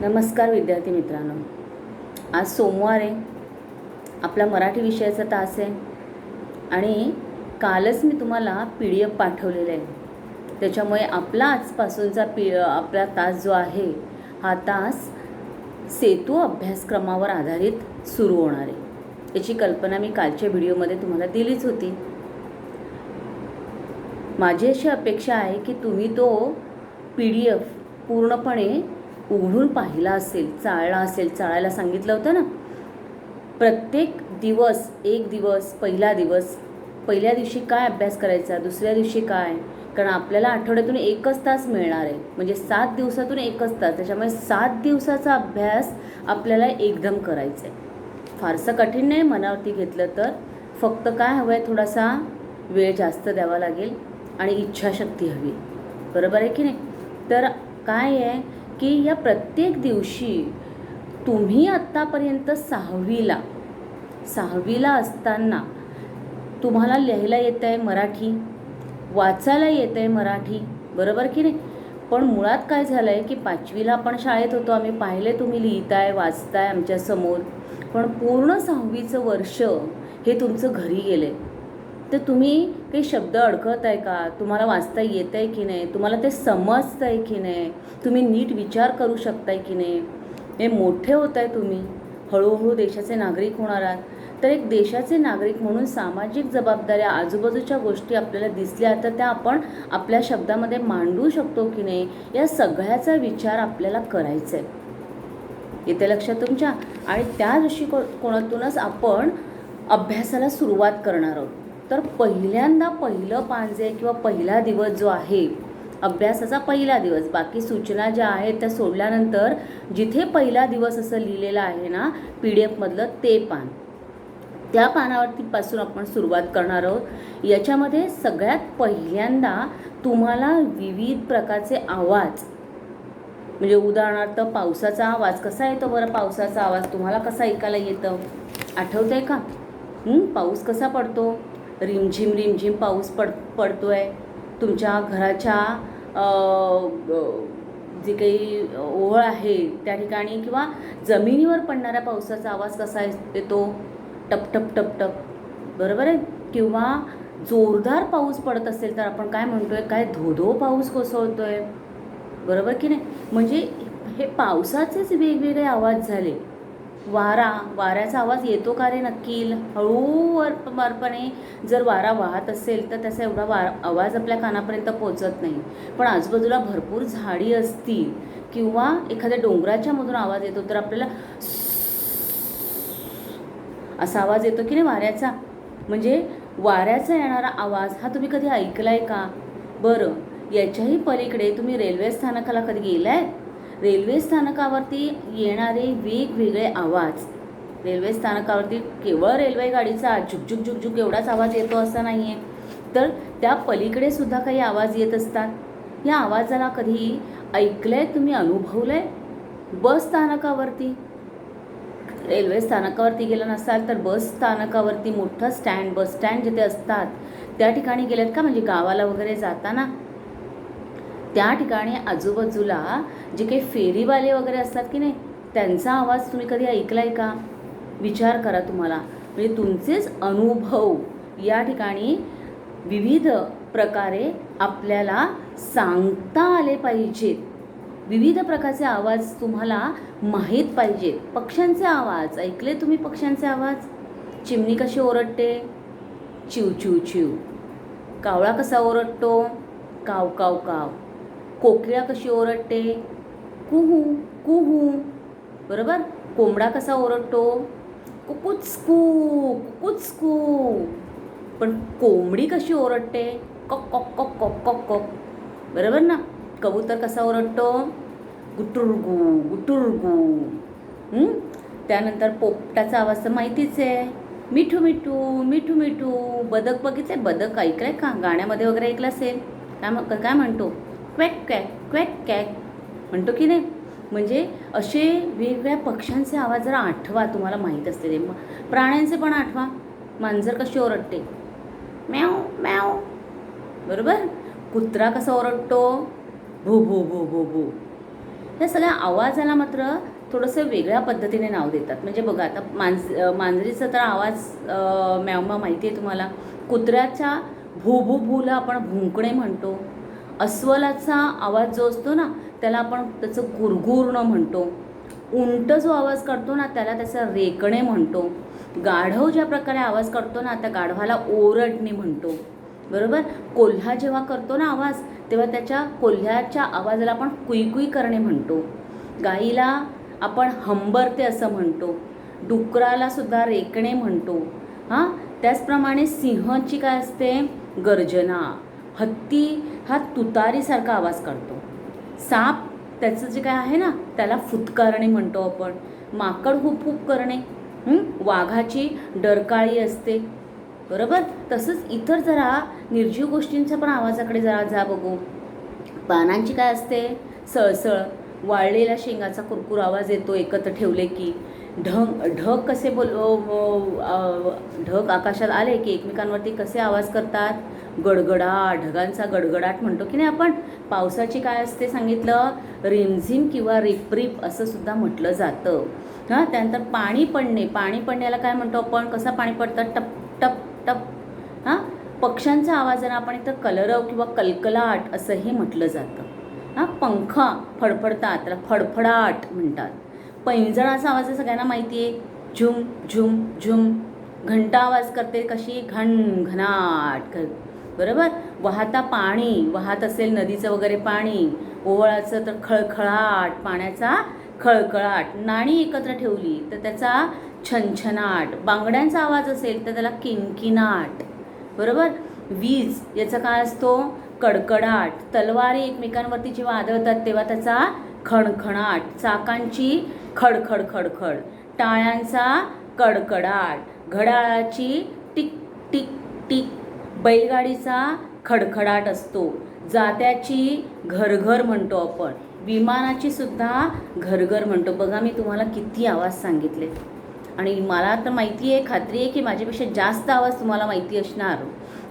नमस्कार विद्यार्थी मित्रांनो. आज सोमवार आहे. आपला मराठी विषयाचा तास आहे आणि कालच मी तुम्हाला PDF पाठवलेला आहे. त्याच्यामुळे आपला आजपासूनचा आपला तास जो आहे हा तास सेतू अभ्यासक्रमावर आधारित सुरू होणार आहे. याची कल्पना मी कालच्या व्हिडिओमध्ये तुम्हाला दिलीच होती. माझी अशी अपेक्षा आहे की तुम्ही तो PDF पूर्णपणे उघडून पाहिला असेल, चाळला असेल. चाळायला सांगितलं होतं ना. प्रत्येक दिवस एक दिवस, पहिल्या दिवशी काय अभ्यास करायचा, दुसऱ्या दिवशी काय, कारण आपल्याला आठवड्यातून 1च तास मिळणार आहे, म्हणजे 7 दिवसातून 1च तास. त्याच्यामुळे 7 दिवसाचा अभ्यास आपल्याला एकदम करायचा आहे. फारसं कठीण नाही मनावरती घेतलं तर. फक्त काय हवं आहे, थोडासा वेळ जास्त द्यावा लागेल आणि इच्छाशक्ती हवी. बरोबर आहे की नाही. तर काय आहे की या प्रत्येक दिवशी तुम्ही आत्तापर्यंत सहावीला असताना तुम्हाला लिहायला येतं आहे मराठी, वाचायला येतं आहे मराठी, बरोबर की नाही. पण मुळात काय झालं आहे की 5वीला आपण शाळेत होतो, आम्ही पाहिले तुम्ही लिहिताय वाचताय आमच्यासमोर. पण पूर्ण 6वीचं वर्ष हे तुमचं घरी गेलं आहे. तर तुम्ही काही शब्द अडकत आहे का, तुम्हाला वाचता येत आहे की नाही, तुम्हाला ते समजतं आहे की नाही, तुम्ही नीट विचार करू शकताय की नाही. हे मोठे होत आहे तुम्ही, हळूहळू देशाचे नागरिक होणार आहात. तर एक देशाचे नागरिक म्हणून सामाजिक जबाबदाऱ्या, आजूबाजूच्या गोष्टी आपल्याला दिसल्या तर त्या आपण आपल्या शब्दामध्ये मांडू शकतो की नाही, या सगळ्याचा विचार आपल्याला करायचा आहे. येते लक्षात तुमच्या. आणि त्या दृष्टिकोनातूनच आपण अभ्यासाला सुरुवात करणार आहोत. तर पहिल्यांदा पहिलं पान जे किंवा पहिला दिवस जो आहे अभ्यासाचा, पहिला दिवस, बाकी सूचना ज्या आहेत त्या सोडल्यानंतर जिथे पहिला दिवस असं लिहिलेलं आहे ना PDF मधलं ते पान, त्या पानावरती पासून आपण सुरुवात करणार आहोत. याच्यामध्ये सगळ्यात पहिल्यांदा तुम्हाला विविध प्रकारचे आवाज, म्हणजे उदाहरणार्थ पावसाचा आवाज कसा येतो बरं. पावसाचा आवाज तुम्हाला कसा ऐकायला येतं, आठवतंय का. पाऊस कसा पडतो, रिमझिम रिमझिम पाऊस पडतो आहे. तुमच्या घराच्या जे काही ओळ आहे त्या ठिकाणी किंवा जमिनीवर पडणाऱ्या पावसाचा आवाज कसा येतो, टप टप टप टप, बरोबर आहे. किंवा जोरदार पाऊस पडत असेल तर आपण काय म्हणतोय, काय धोधो पाऊस कोसळतोय, बरोबर की नाही. म्हणजे हे पावसाचेच वेगवेगळे आवाज झाले. वाऱ्याचा आवाज येतो का रे नक्की, हळूवारपणे जर वारा वाहत असेल तर त्याचा एवढा आवाज आपल्या कानापर्यंत पोचत नाही. पण आजूबाजूला भरपूर झाडी असतील किंवा एखाद्या डोंगराच्या मधून आवाज येतो तर आपल्याला असा आवाज येतो की नाही वाऱ्याचा. म्हणजे वाऱ्याचा येणारा आवाज हा तुम्ही कधी ऐकलाय का. बरं, याच्याही पलीकडे तुम्ही रेल्वे स्थानकाला कधी गेलाय. रेल्वे स्थानकावरती येणारे वेगवेगळे आवाज, रेल्वे स्थानकावरती केवळ रेल्वे गाडीचा झुकझुक झुकझुक एवढाच आवाज येतो असं नाही आहे, तर त्या पलीकडे सुद्धा काही आवाज येत असतात. या आवाजाला कधी ऐकलंय तुम्ही, अनुभवलंय. बस स्थानकावरती, रेल्वे स्थानकावरती गेला नसाल तर बस स्थानकावरती मोठं स्टँड, बस स्टँड जिथे असतात त्या ठिकाणी गेलेत का, म्हणजे गावाला वगैरे जाताना त्या ठिकाणी आजूबाजूला जे काही फेरीवाले वगैरे असतात की नाही, त्यांचा आवाज तुम्ही कधी ऐकलाय का. विचार करा तुम्हाला, म्हणजे तुमचेच अनुभव या ठिकाणी विविध प्रकारे आपल्याला सांगता आले पाहिजेत. विविध प्रकारचे आवाज तुम्हाला माहीत पाहिजेत. पक्ष्यांचे आवाज ऐकले तुम्ही, पक्ष्यांचे आवाज. चिमणी कशी ओरडते, चिव चिव चिव. कावळा कसा ओरडतो, काव काव काव. कोकिळा कशी ओरडते, कुहू कुहू, बरोबर. कोंबडा कसा ओरडतो, कुकुचकू कुकुचकू. पण कोंबडी कशी ओरडते, कॉक कॉक कॉक कॉक कॉक कॉक, बरोबर ना. कबूतर कसा ओरडतो, गुटुरगू गुटुरगू. त्यानंतर पोपटाचा आवाज तर माहितीच आहे, मिठू मिठू मिठू मिठू. बदक बघितले, बदक ऐकलंय का, गाण्यामध्ये वगैरे ऐकलं असेल. काय म्हणतो, क्वॅक क्वॅक क्वॅक क्वॅक म्हणतो की नाही. म्हणजे असे वेगवेगळ्या पक्ष्यांचे आवाज जरा आठवा, तुम्हाला माहीत असलेले. प्राण्यांचे पण आठवा. मांजर कशी ओरडते, म्याव म्याव, बरोबर. कुत्रा कसा ओरडतो, भू भू भू भू भू. ह्या सगळ्या आवाजाला मात्र थोडंसं वेगळ्या पद्धतीने नाव देतात. म्हणजे बघा आता मांजरीचा तर आवाज म्यावमा माहिती आहे तुम्हाला. कुत्र्याच्या भू भू भूला आपण भुंकणे म्हणतो. अस्वलाचा आवाज जो असतो ना त्याला आपण त्याचं गुरगुरणं म्हणतो. उंट जो आवाज करतो ना त्याला त्याचं रेकणे म्हणतो. गाढव ज्या प्रकारे आवाज करतो ना त्या गाढवाला ओरडणे म्हणतो. बरोबर. कोल्हा जेव्हा करतो ना आवाज तेव्हा त्याच्या कोल्ह्याच्या आवाजाला आपण कुईकुई करणे म्हणतो. गाईला आपण हंबरते असं म्हणतो. डुकराला सुद्धा रेकणे म्हणतो. हां, त्याचप्रमाणे सिंहाची काय असते, गर्जना. हत्ती हा तुतारीसारखा आवाज करतो. साप त्याचं जे काय आहे ना त्याला फुतकारणे म्हणतो आपण. माकड हुप हुप करणे. वाघाची डरकाळी असते. बरोबर. तसंच इतर जरा निर्जीव गोष्टींच्या पण आवाजाकडे जरा जा बघू. पानांची काय असते, सळसळ. वाळलेल्या शेंगाचा कुरकुर आवाज येतो एकत्र ठेवले की. ढग कसे ढग आकाशात आले की एकमेकांवरती कसे आवाज करतात, गडगडाट. ढगांचा गडगडाट म्हणतो की नाही आपण. पावसाची काय असते सांगितलं, रिमझिम किंवा रिपरिप असं सुद्धा म्हटलं जातं. हां, त्यानंतर पाणी पडणे. पाणी पडण्याला काय म्हणतो आपण, कसा पाणी पडतं, टप टप टप. हां, पक्ष्यांच्या आवाजानं आपण इथं कलरव किंवा कलकलाट असंही म्हटलं जातं. हां, पंखा फडफडतात त्याला फडफडाट म्हणतात. पैंजणाचा आवाज सगळ्यांना माहिती आहे, झुम झुम झुम. घंटा आवाज करते कशी, घन घनाट. बरोबर. वाहता पाणी, वाहत असेल नदीचं वगैरे पाणी, ओवळाचं तर खळखळाट, पाण्याचा खळखळाट. नाणी एकत्र ठेवली तर त्याचा छनछनाट. बांगड्यांचा आवाज असेल तर त्याला किनकिनाट. बरोबर. वीज याचा काय असतो, कडकडाट. तलवारी एकमेकांवरती जेव्हा आदळतात तेव्हा त्याचा खणखणाट. चाकांची खडखड खडखड. टाळ्यांचा कडकडाट. घड्याळाची टिक टिक टिक. बैलगाडीचा खडखडाट असतो. जात्याची घरघर म्हणतो आपण. विमानाची सुद्धा घरघर म्हणतो. बघा मी तुम्हाला किती आवाज सांगितले आणि मला तर माहिती आहे, खात्री आहे की माझ्यापेक्षा जास्त आवाज तुम्हाला माहिती असणार.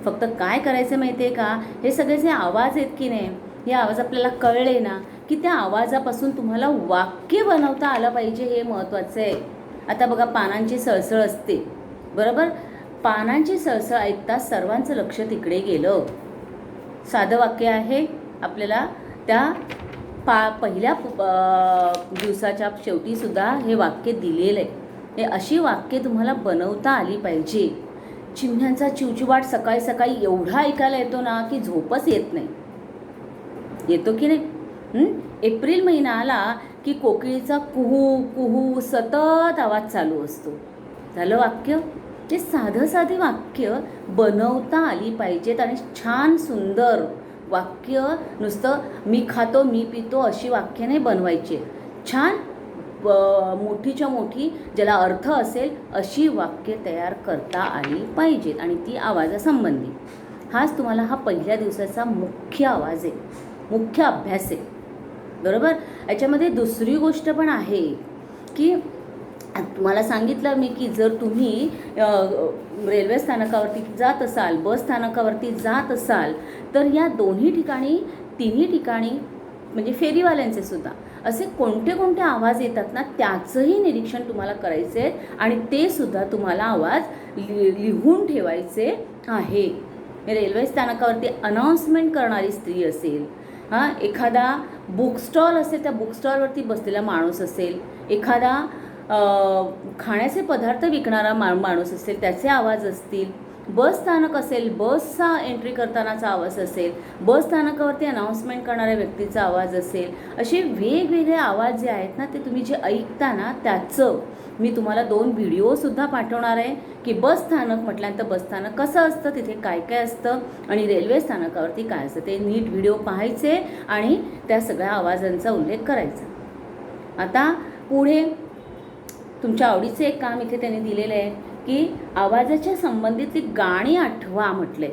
फक्त काय करायचं माहिती आहे का, हे सगळे जे आवाज आहेत की नाही, हे आवाज आपल्याला कळले ना की त्या आवाजापासून तुम्हाला वाक्य बनवता आलं पाहिजे, हे महत्त्वाचं आहे. आता बघा पानांची सळसळ असते. बरोबर. पानांची सळसळ ऐकता सर्वांचं लक्ष तिकडे गेलं. साधं वाक्य आहे, आपल्याला त्या पहिल्या दिवसाच्या शेवटीसुद्धा हे वाक्य दिलेलं आहे. हे अशी वाक्य तुम्हाला बनवता आली पाहिजे. चिमण्यांचा चिवचिवाट सकाळी सकाळी एवढा ऐकायला येतो ना की झोपच येत नाही. येतो की नाही. एप्रिल महिना आला की कोकिळीचा कुहू कुहू सतत आवाज चालू असतो. झालं वाक्य. ते साधं साधी वाक्य बनवता आली पाहिजेत आणि छान सुंदर वाक्य. नुसतं मी खातो मी पितो अशी वाक्य नाही बनवायची. छान मोठीच्या मोठी ज्याला अर्थ असेल अशी वाक्य तयार करता आली पाहिजेत आणि ती आवाजासंबंधी. हाच तुम्हाला हा पहिल्या दिवसाचा मुख्य आवाज आहे, मुख्य अभ्यास आहे. बरोबर. याच्यामध्ये दुसरी गोष्ट पण आहे की तुम्हाला सांगितलं मी की जर तुम्ही रेल्वे स्थानकावरती जात असाल, बस स्थानकावरती जात असाल तर या दोन्ही ठिकाणी, तिन्ही ठिकाणी म्हणजे फेरीवाल्यांचे सुद्धा असे कोणते कोणते आवाज येतात ना त्याचंही निरीक्षण तुम्हाला करायचं आहे आणि ते सुद्धा तुम्हाला आवाज लिहून ठेवायचे आहे. रेल्वे स्थानकावरती अनाऊन्समेंट करणारी स्त्री असेल, हां, एखादा बुक स्टॉल असेल, त्या बुक स्टॉलवरती बसलेला माणूस असेल, एखादा खाण्याचे पदार्थ विकणारा माणूस असेल त्याचे आवाज असतील, बस स्थानक असेल, बसचा एंट्री करतानाचा आवाज असेल, बस स्थानकावरती अनाऊन्समेंट करणाऱ्या व्यक्तीचा आवाज असेल. असे वेगवेगळे आवाज जे आहेत ना ते तुम्ही जे ऐकता ना त्याचं मी तुम्हाला 2 व्हिडिओसुद्धा पाठवणार आहे की बस स्थानक म्हटल्यानंतर बस स्थानक कसं असतं, तिथे काय काय असतं आणि रेल्वे स्थानकावरती काय असतं. ते नीट व्हिडिओ पाहायचे आणि त्या सगळ्या आवाजांचा उल्लेख करायचा. आता पुढे तुमच्या आवडीचं एक काम इथे त्यांनी दिलेलं आहे की आवाजाच्या संबंधितली गाणी आठवा म्हटले.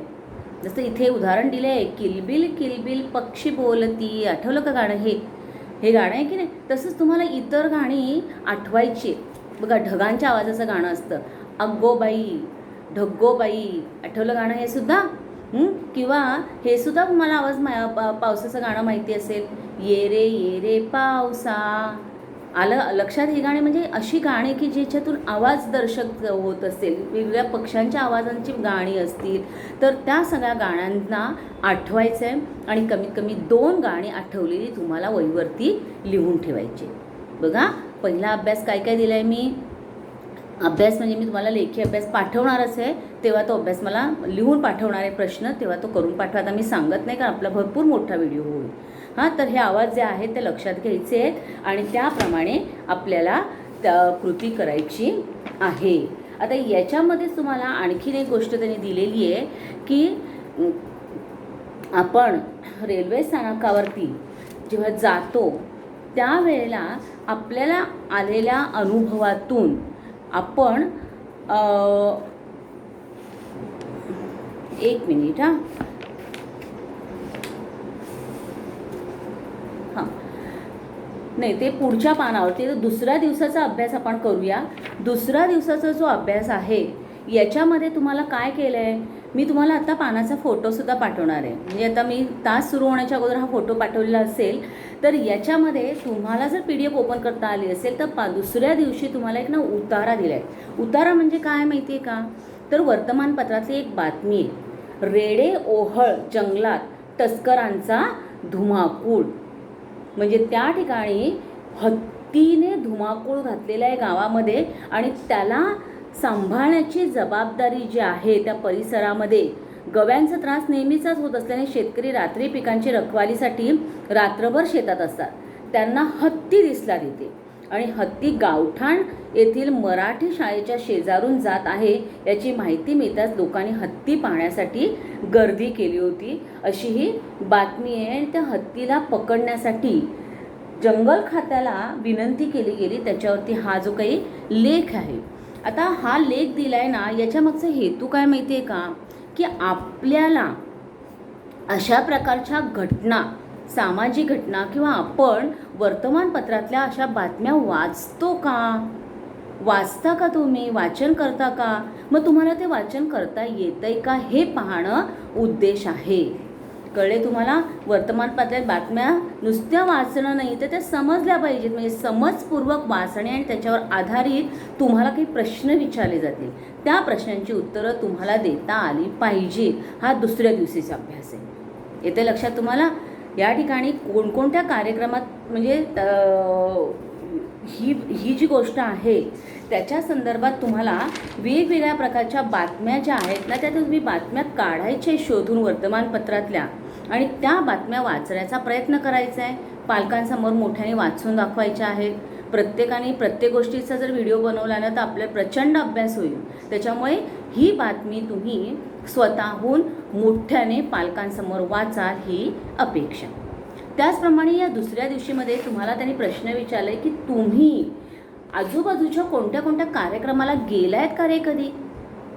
जसं इथे उदाहरण दिलं आहे, किलबिल किलबिल पक्षी बोलती. आठवलं का गाणं? हे गाणं आहे की नाही. तसंच तुम्हाला इतर गाणी आठवायची. बघा ढगांच्या आवाजाचं गाणं असतं, अग्गोबाई ढग्गोबाई. आठवलं गाणं हे सुद्धा. किंवा हे सुद्धा तुम्हाला आवाज पावसाचं गाणं माहिती असेल ये रे पावसा. आलं लक्षात? ही गाणी म्हणजे अशी गाणी की ज्याच्यातून आवाज दर्शक होत असेल, वेगवेगळ्या पक्ष्यांच्या आवाजांची गाणी असतील, तर त्या सगळ्या गाण्यांना आठवायचं आहे आणि कमीत कमी 2 गाणी आठवलेली तुम्हाला वहीवरती लिहून ठेवायची. बघा, पहिला अभ्यास काय काय दिला आहे मी. अभ्यास म्हणजे मी तुम्हाला लेखी अभ्यास पाठवणारच आहे, तेव्हा तो अभ्यास मला लिहून पाठवणार आहे प्रश्न, तेव्हा तो करून पाठवा. आता मी सांगत नाही कारण आपला भरपूर मोठा व्हिडिओ होईल. हां, तर हे आवाज जे आहेत ते लक्षात घ्यायचे आहेत आणि त्याप्रमाणे आपल्याला त्या कृती करायची आहे. आता याच्यामध्येच तुम्हाला आणखीन एक गोष्ट त्यांनी दिलेली आहे की आपण रेल्वे स्थानकावरती जेव्हा जातो त्यावेळेला आपल्याला आलेल्या अनुभवातून आपण 1 मिनिट हां नाही, ते पुढच्या पानावरती. तर दुसऱ्या दिवसाचा अभ्यास आपण करूया. दुसऱ्या दिवसाचा जो अभ्यास आहे याच्यामध्ये तुम्हाला काय केलं आहे, मी तुम्हाला आता पानाचा फोटोसुद्धा पाठवणार आहे. म्हणजे आता मी तास सुरू होण्याच्या अगोदर हा फोटो पाठवलेला असेल, तर याच्यामध्ये तुम्हाला जर PDF ओपन करता आली असेल तर दुसऱ्या दिवशी तुम्हाला एक उतारा दिला आहे. उतारा म्हणजे काय माहिती आहे का, तर वर्तमानपत्रातली एक बातमी आहे. रेडे ओहळ जंगलात तस्करांचा धुमाकूळ. म्हणजे त्या ठिकाणी हत्तीने धुमाकूळ घातलेला आहे गावामध्ये आणि त्याला सांभाळण्याची जबाबदारी जी आहे त्या परिसरामध्ये. गव्यांचा त्रास नेहमीचाच होत असल्याने शेतकरी रात्री पिकांची रखवालीसाठी रात्रभर शेतात असतात. त्यांना हत्ती दिसला तिथे आणि हत्ती गावठाण येथील मराठी शाळेच्या शेजारून जात आहे याची माहिती मिळताच लोकांनी हत्ती पाहण्यासाठी गर्दी केली होती, अशी ही बातमी आहे. आणि त्या हत्तीला पकडण्यासाठी जंगल खात्याला विनंती केली गेली, त्याच्यावरती हा जो काही लेख आहे. आता हा लेख दिलाय ना, याच्यामागचा हेतू काय माहिती आहे का, की आपल्याला अशा प्रकारच्या घटना, सामाजिक घटना किंवा आपण वर्तमानपत्रातल्या अशा बातम्या वाचतो का, वाचता का तुम्ही, वाचन करता का, मग तुम्हाला ते वाचन करता येतंय का हे पाहणं उद्देश आहे. कळले तुम्हाला? वर्तमानपत्रात बातम्या नुसत्या वाचणं नाही तर त्या समजल्या पाहिजेत. म्हणजे समजपूर्वक वाचणे आणि त्याच्यावर आधारित तुम्हाला काही प्रश्न विचारले जातील, त्या प्रश्नांची उत्तरं तुम्हाला देता आली पाहिजे. हा दुसऱ्या दिवशीचा अभ्यास आहे. येते लक्षात तुम्हाला? या ठिकाणी कोणकोणत्या कार्यक्रमात म्हणजे ही जी गोष्ट आहे त्याच्या संदर्भात तुम्हाला वेगवेगळ्या प्रकारच्या बातम्या ज्या आहेत ना, त्या तुम्ही बातम्या काढायच्या शोधून वर्तमानपत्रातल्या आणि त्या बातम्या वाचण्याचा प्रयत्न करायचा आहे. पालकांसमोर मोठ्याने वाचून दाखवायच्या आहेत. प्रत्येकाने प्रत्येक गोष्टीचा जर व्हिडिओ बनवला ना तर आपल्याला प्रचंड अभ्यास होईल. त्याच्यामुळे ही बातमी तुम्ही स्वतःहून मोठ्याने पालकांसमोर वाचाल ही अपेक्षा. त्याचप्रमाणे या दुसऱ्या दिवशीमध्ये तुम्हाला त्यांनी प्रश्न विचारले की तुम्ही आजूबाजूच्या कोणत्या कोणत्या कार्यक्रमाला गेलायत का रे कधी?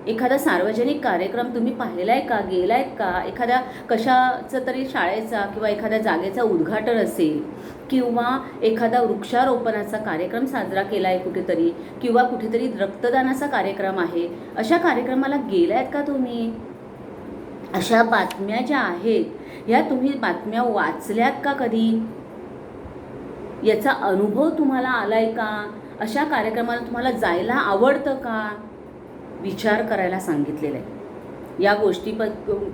एखादा सार्वजनिक कार्यक्रम तुम्ही पाहिला आहे का, गेला आहेत का? एखाद्या कशाचं तरी शाळेचा किंवा एखाद्या जागेचा उद्घाटन असेल किंवा एखादा वृक्षारोपणाचा कार्यक्रम साजरा केला आहे कुठेतरी किंवा कुठेतरी रक्तदानाचा कार्यक्रम आहे, अशा कार्यक्रमाला गेला आहेत का तुम्ही? अशा बातम्या ज्या आहेत ह्या तुम्ही बातम्या वाचल्यात का कधी? याचा अनुभव तुम्हाला आलाय का? अशा कार्यक्रमाला तुम्हाला जायला आवडतं का? विचार करायला सांगितलेलं आहे. या गोष्टी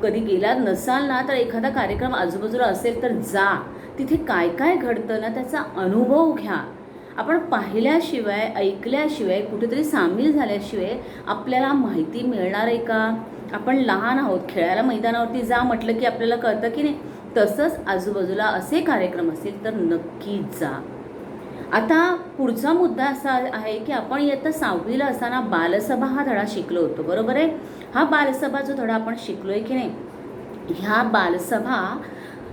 कधी गेला नसाल ना तर एखादा कार्यक्रम आजूबाजूला असेल तर जा, तिथे काय काय घडतं ना त्याचा अनुभव घ्या. आपण पाहिल्याशिवाय, ऐकल्याशिवाय, कुठेतरी सामील झाल्याशिवाय आपल्याला माहिती मिळणार आहे का? आपण लहान आहोत, खेळायला मैदानावरती जा म्हटलं की आपल्याला कळतं की नाही, तसंच आजूबाजूला असे कार्यक्रम असतील तर नक्की जा. आता पुढचा मुद्दा असा आहे की आपण इयत्ता 6वीला असताना बालसभा हा धडा शिकलो होतो, बरोबर आहे? हा बालसभा जो धडा आपण शिकलो आहे की नाही, ह्या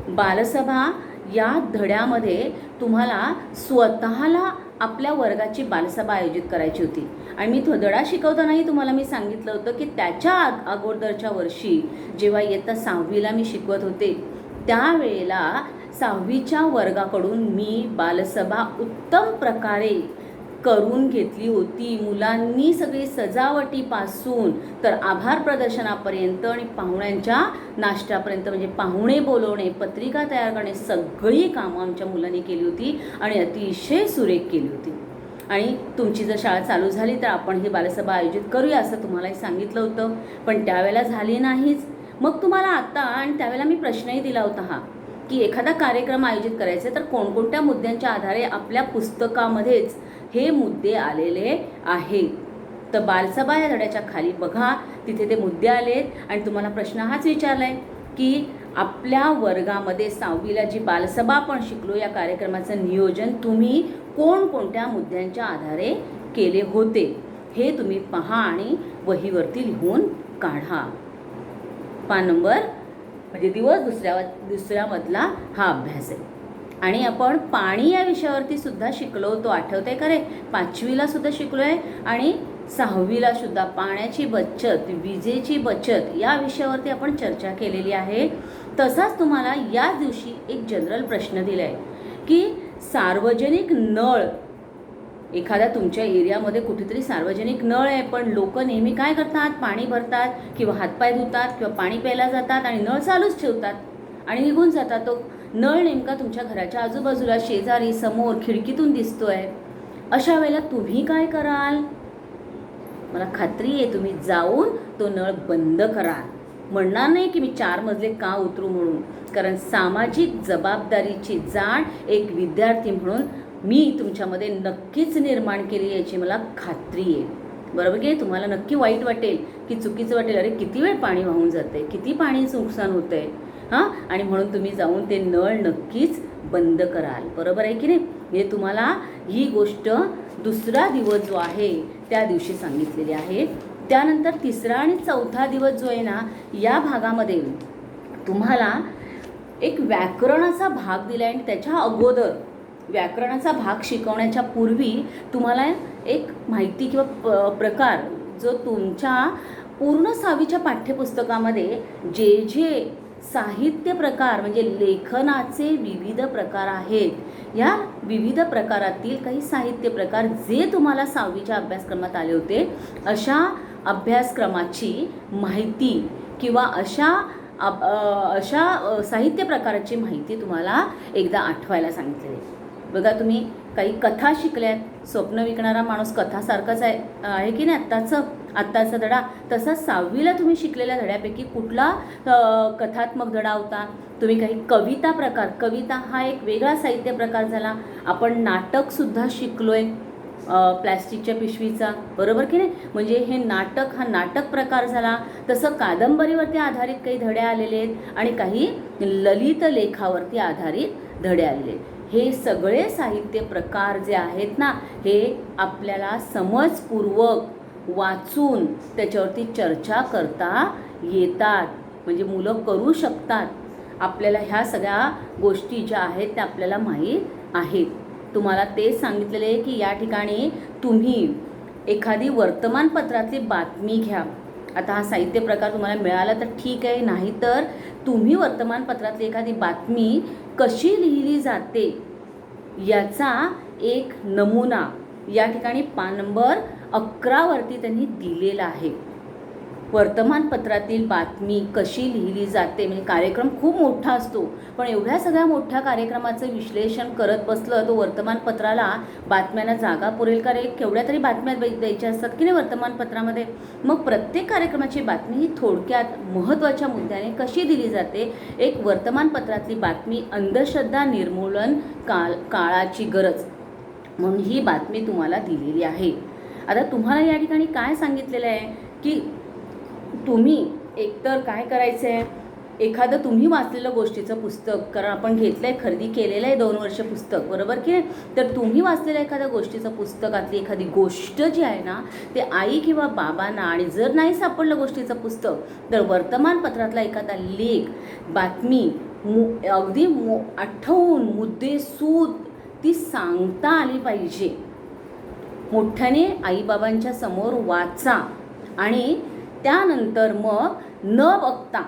बालसभा या धड्यामध्ये तुम्हाला स्वतःला आपल्या वर्गाची बालसभा आयोजित करायची होती. आणि मी तो धडा शिकवतानाही तुम्हाला मी सांगितलं होतं की त्याच्या अगोदरच्या वर्षी जेव्हा इयत्ता 6वीला मी शिकवत होते त्यावेळेला 6वीच्या वर्गाकडून मी बालसभा उत्तम प्रकारे करून घेतली होती. मुलांनी सगळी सजावटीपासून तर आभार प्रदर्शनापर्यंत आणि पाहुण्यांच्या नाश्त्यापर्यंत, म्हणजे पाहुणे बोलवणे, पत्रिका तयार करणे, सगळी कामं आमच्या मुलांनी केली होती आणि अतिशय सुरेख केली होती. आणि तुमची जर शाळा चालू झाली तर आपण ही बालसभा आयोजित करूया असं तुम्हालाही सांगितलं होतं, पण त्यावेळेला झाली नाहीच. मग तुम्हाला आता, आणि त्यावेळेला मी प्रश्नही दिला होता हा, की एखादा कार्यक्रम आयोजित करायचा तर कोणकोणत्या मुद्द्यांच्या आधारे आपल्या पुस्तकामध्येच हे मुद्दे आलेले आहेत. तर बालसभा या धड्याच्या खाली बघा, तिथे ते मुद्दे आलेत आणि तुम्हाला प्रश्न हाच विचारला आहे की आपल्या वर्गामध्ये 6वीला जी बालसभा आपण शिकलो या कार्यक्रमाचं नियोजन तुम्ही कोणकोणत्या मुद्द्यांच्या आधारे केले होते हे तुम्ही पहा आणि वहीवरती लिहून काढा. पान नंबर म्हणजे दिवस दुसऱ्यामधला हा अभ्यास आहे. आणि आपण पाणी या विषयावरती सुद्धा शिकलो होतो, आठवतंय का रे? 5वीला सुद्धा शिकलो आहे आणि 6वीला सुद्धा पाण्याची बचत, विजेची बचत या विषयावरती आपण चर्चा केलेली आहे. तसाच तुम्हाला या दिवशी एक जनरल प्रश्न दिला आहे की सार्वजनिक नळ, एखाद्या तुमच्या एरियामध्ये कुठेतरी सार्वजनिक नळ आहे, पण लोक नेहमी काय करतात, पाणी भरतात किंवा हातपाय धुतात किंवा पाणी प्यायला जातात आणि नळ चालूच ठेवतात आणि निघून जातात. तो नळ नेमका तुमच्या घराच्या आजूबाजूला, शेजारी, समोर, खिडकीतून दिसतोय. अशा वेळेला तुम्ही काय कराल? मला खात्री आहे तुम्ही जाऊन तो नळ बंद कराल. म्हणणार नाही की मी 4 मजले का उतरू म्हणून, कारण सामाजिक जबाबदारीची जाण एक विद्यार्थी म्हणून मी तुमच्यामध्ये नक्कीच निर्माण केली याची मला खात्री आहे. बरोबर की? तुम्हाला नक्की वाईट वाटेल की चुकीचं वाटेल, अरे किती वेळ पाणी वाहून जाते, किती पाणीचं नुकसान होतं आहे हां, आणि म्हणून तुम्ही जाऊन ते नळ नक्कीच बंद कराल. बरोबर आहे की नाही? म्हणजे तुम्हाला ही गोष्ट दुसरा दिवस जो आहे त्या दिवशी सांगितलेली आहे. त्यानंतर 3रा आणि 4था दिवस जो आहे ना, या भागामध्ये तुम्हाला एक व्याकरणाचा भाग दिला आहे आणि त्याच्या अगोदर व्याकरणाचा भाग शिकवण्याच्या पूर्वी तुम्हाला एक माहिती किंवा प्रकार जो तुमच्या पूर्ण 6वीच्या पाठ्यपुस्तकामध्ये जे साहित्य प्रकार म्हणजे लेखनाचे विविध प्रकार आहेत, या विविध प्रकारातील काही साहित्य प्रकार जे तुम्हाला 6वीच्या अभ्यासक्रमात आले होते, अशा अभ्यासक्रमाची माहिती किंवा अशा साहित्य प्रकाराची माहिती तुम्हाला एकदा आठवायला सांगितलेली. बघा, तुम्ही काही कथा शिकल्यात. स्वप्न विकणारा माणूस कथासारखंच आहे की नाही आत्ताचा धडा. तसा 6वीला तुम्ही शिकलेल्या धड्यापैकी कुठला कथात्मक धडा होता? तुम्ही काही कविता प्रकार, कविता हा एक वेगळा साहित्य प्रकार झाला. आपण नाटकसुद्धा शिकलोय प्लॅस्टिकच्या पिशवीचा, बरोबर की नाही? म्हणजे हे नाटक हा नाटक प्रकार झाला. तसं कादंबरीवरती आधारित काही धडे आलेले आहेत आणि काही ललित लेखावरती आधारित धडे आलेले आहेत. हे सगळे साहित्य प्रकार जे आहेत ना, हे आपल्याला समजपूर्वक वाचून त्याच्यावरती चर्चा करता येतात, म्हणजे मुलं करू शकतात. आपल्याला ह्या सगळ्या गोष्टी ज्या आहेत त्या आपल्याला माहीत आहेत. तुम्हाला तेच सांगितलेले आहे की या ठिकाणी तुम्ही एखादी वर्तमानपत्रातली बातमी घ्या. आता हा साहित्य प्रकार तुम्हाला मिळाला तर ठीक आहे, नाही तर तुम्ही वर्तमानपत्रातली एखादी बातमी कशी लिहिली जाते याचा एक नमुना या ठिकाणी पान नंबर 11 वरती त्यांनी दिलेला आहे. वर्तमानपत्रातील बातमी कशी लिहिली जाते, म्हणजे कार्यक्रम खूप मोठा असतो, पण एवढ्या सगळ्या मोठ्या कार्यक्रमाचं विश्लेषण करत बसलं तो वर्तमानपत्राला बातम्यांना जागा पुरेल का रे? केवढ्या तरी बातम्या द्यायच्या असतात की नाही वर्तमानपत्रामध्ये. मग प्रत्येक कार्यक्रमाची बातमी ही थोडक्यात महत्त्वाच्या मुद्द्याने कशी दिली जाते. एक वर्तमानपत्रातली बातमी अंधश्रद्धा निर्मूलन काळाची गरज म्हणून ही बातमी तुम्हाला दिलेली आहे. आता तुम्हाला या ठिकाणी काय सांगितलेलं आहे की तुम्ही एकतर काय करायचं आहे, एखादं तुम्ही वाचलेलं गोष्टीचं पुस्तक, कारण आपण घेतलं आहे, खरेदी केलेलं आहे 2 वर्ष पुस्तक, बरोबर की? तर तुम्ही वाचलेल्या एखाद्या गोष्टीचं पुस्तकातली एखादी गोष्ट जी आहे ना, ते आई किंवा बाबांना, आणि जर नाही सापडलं गोष्टीचं पुस्तक तर वर्तमानपत्रातला एखादा लेख, बातमी अगदी आठवून मुद्देसूद ती सांगता आली पाहिजे. मोठ्याने आईबाबांच्या समोर वाचा आणि त्यानंतर मग न बघता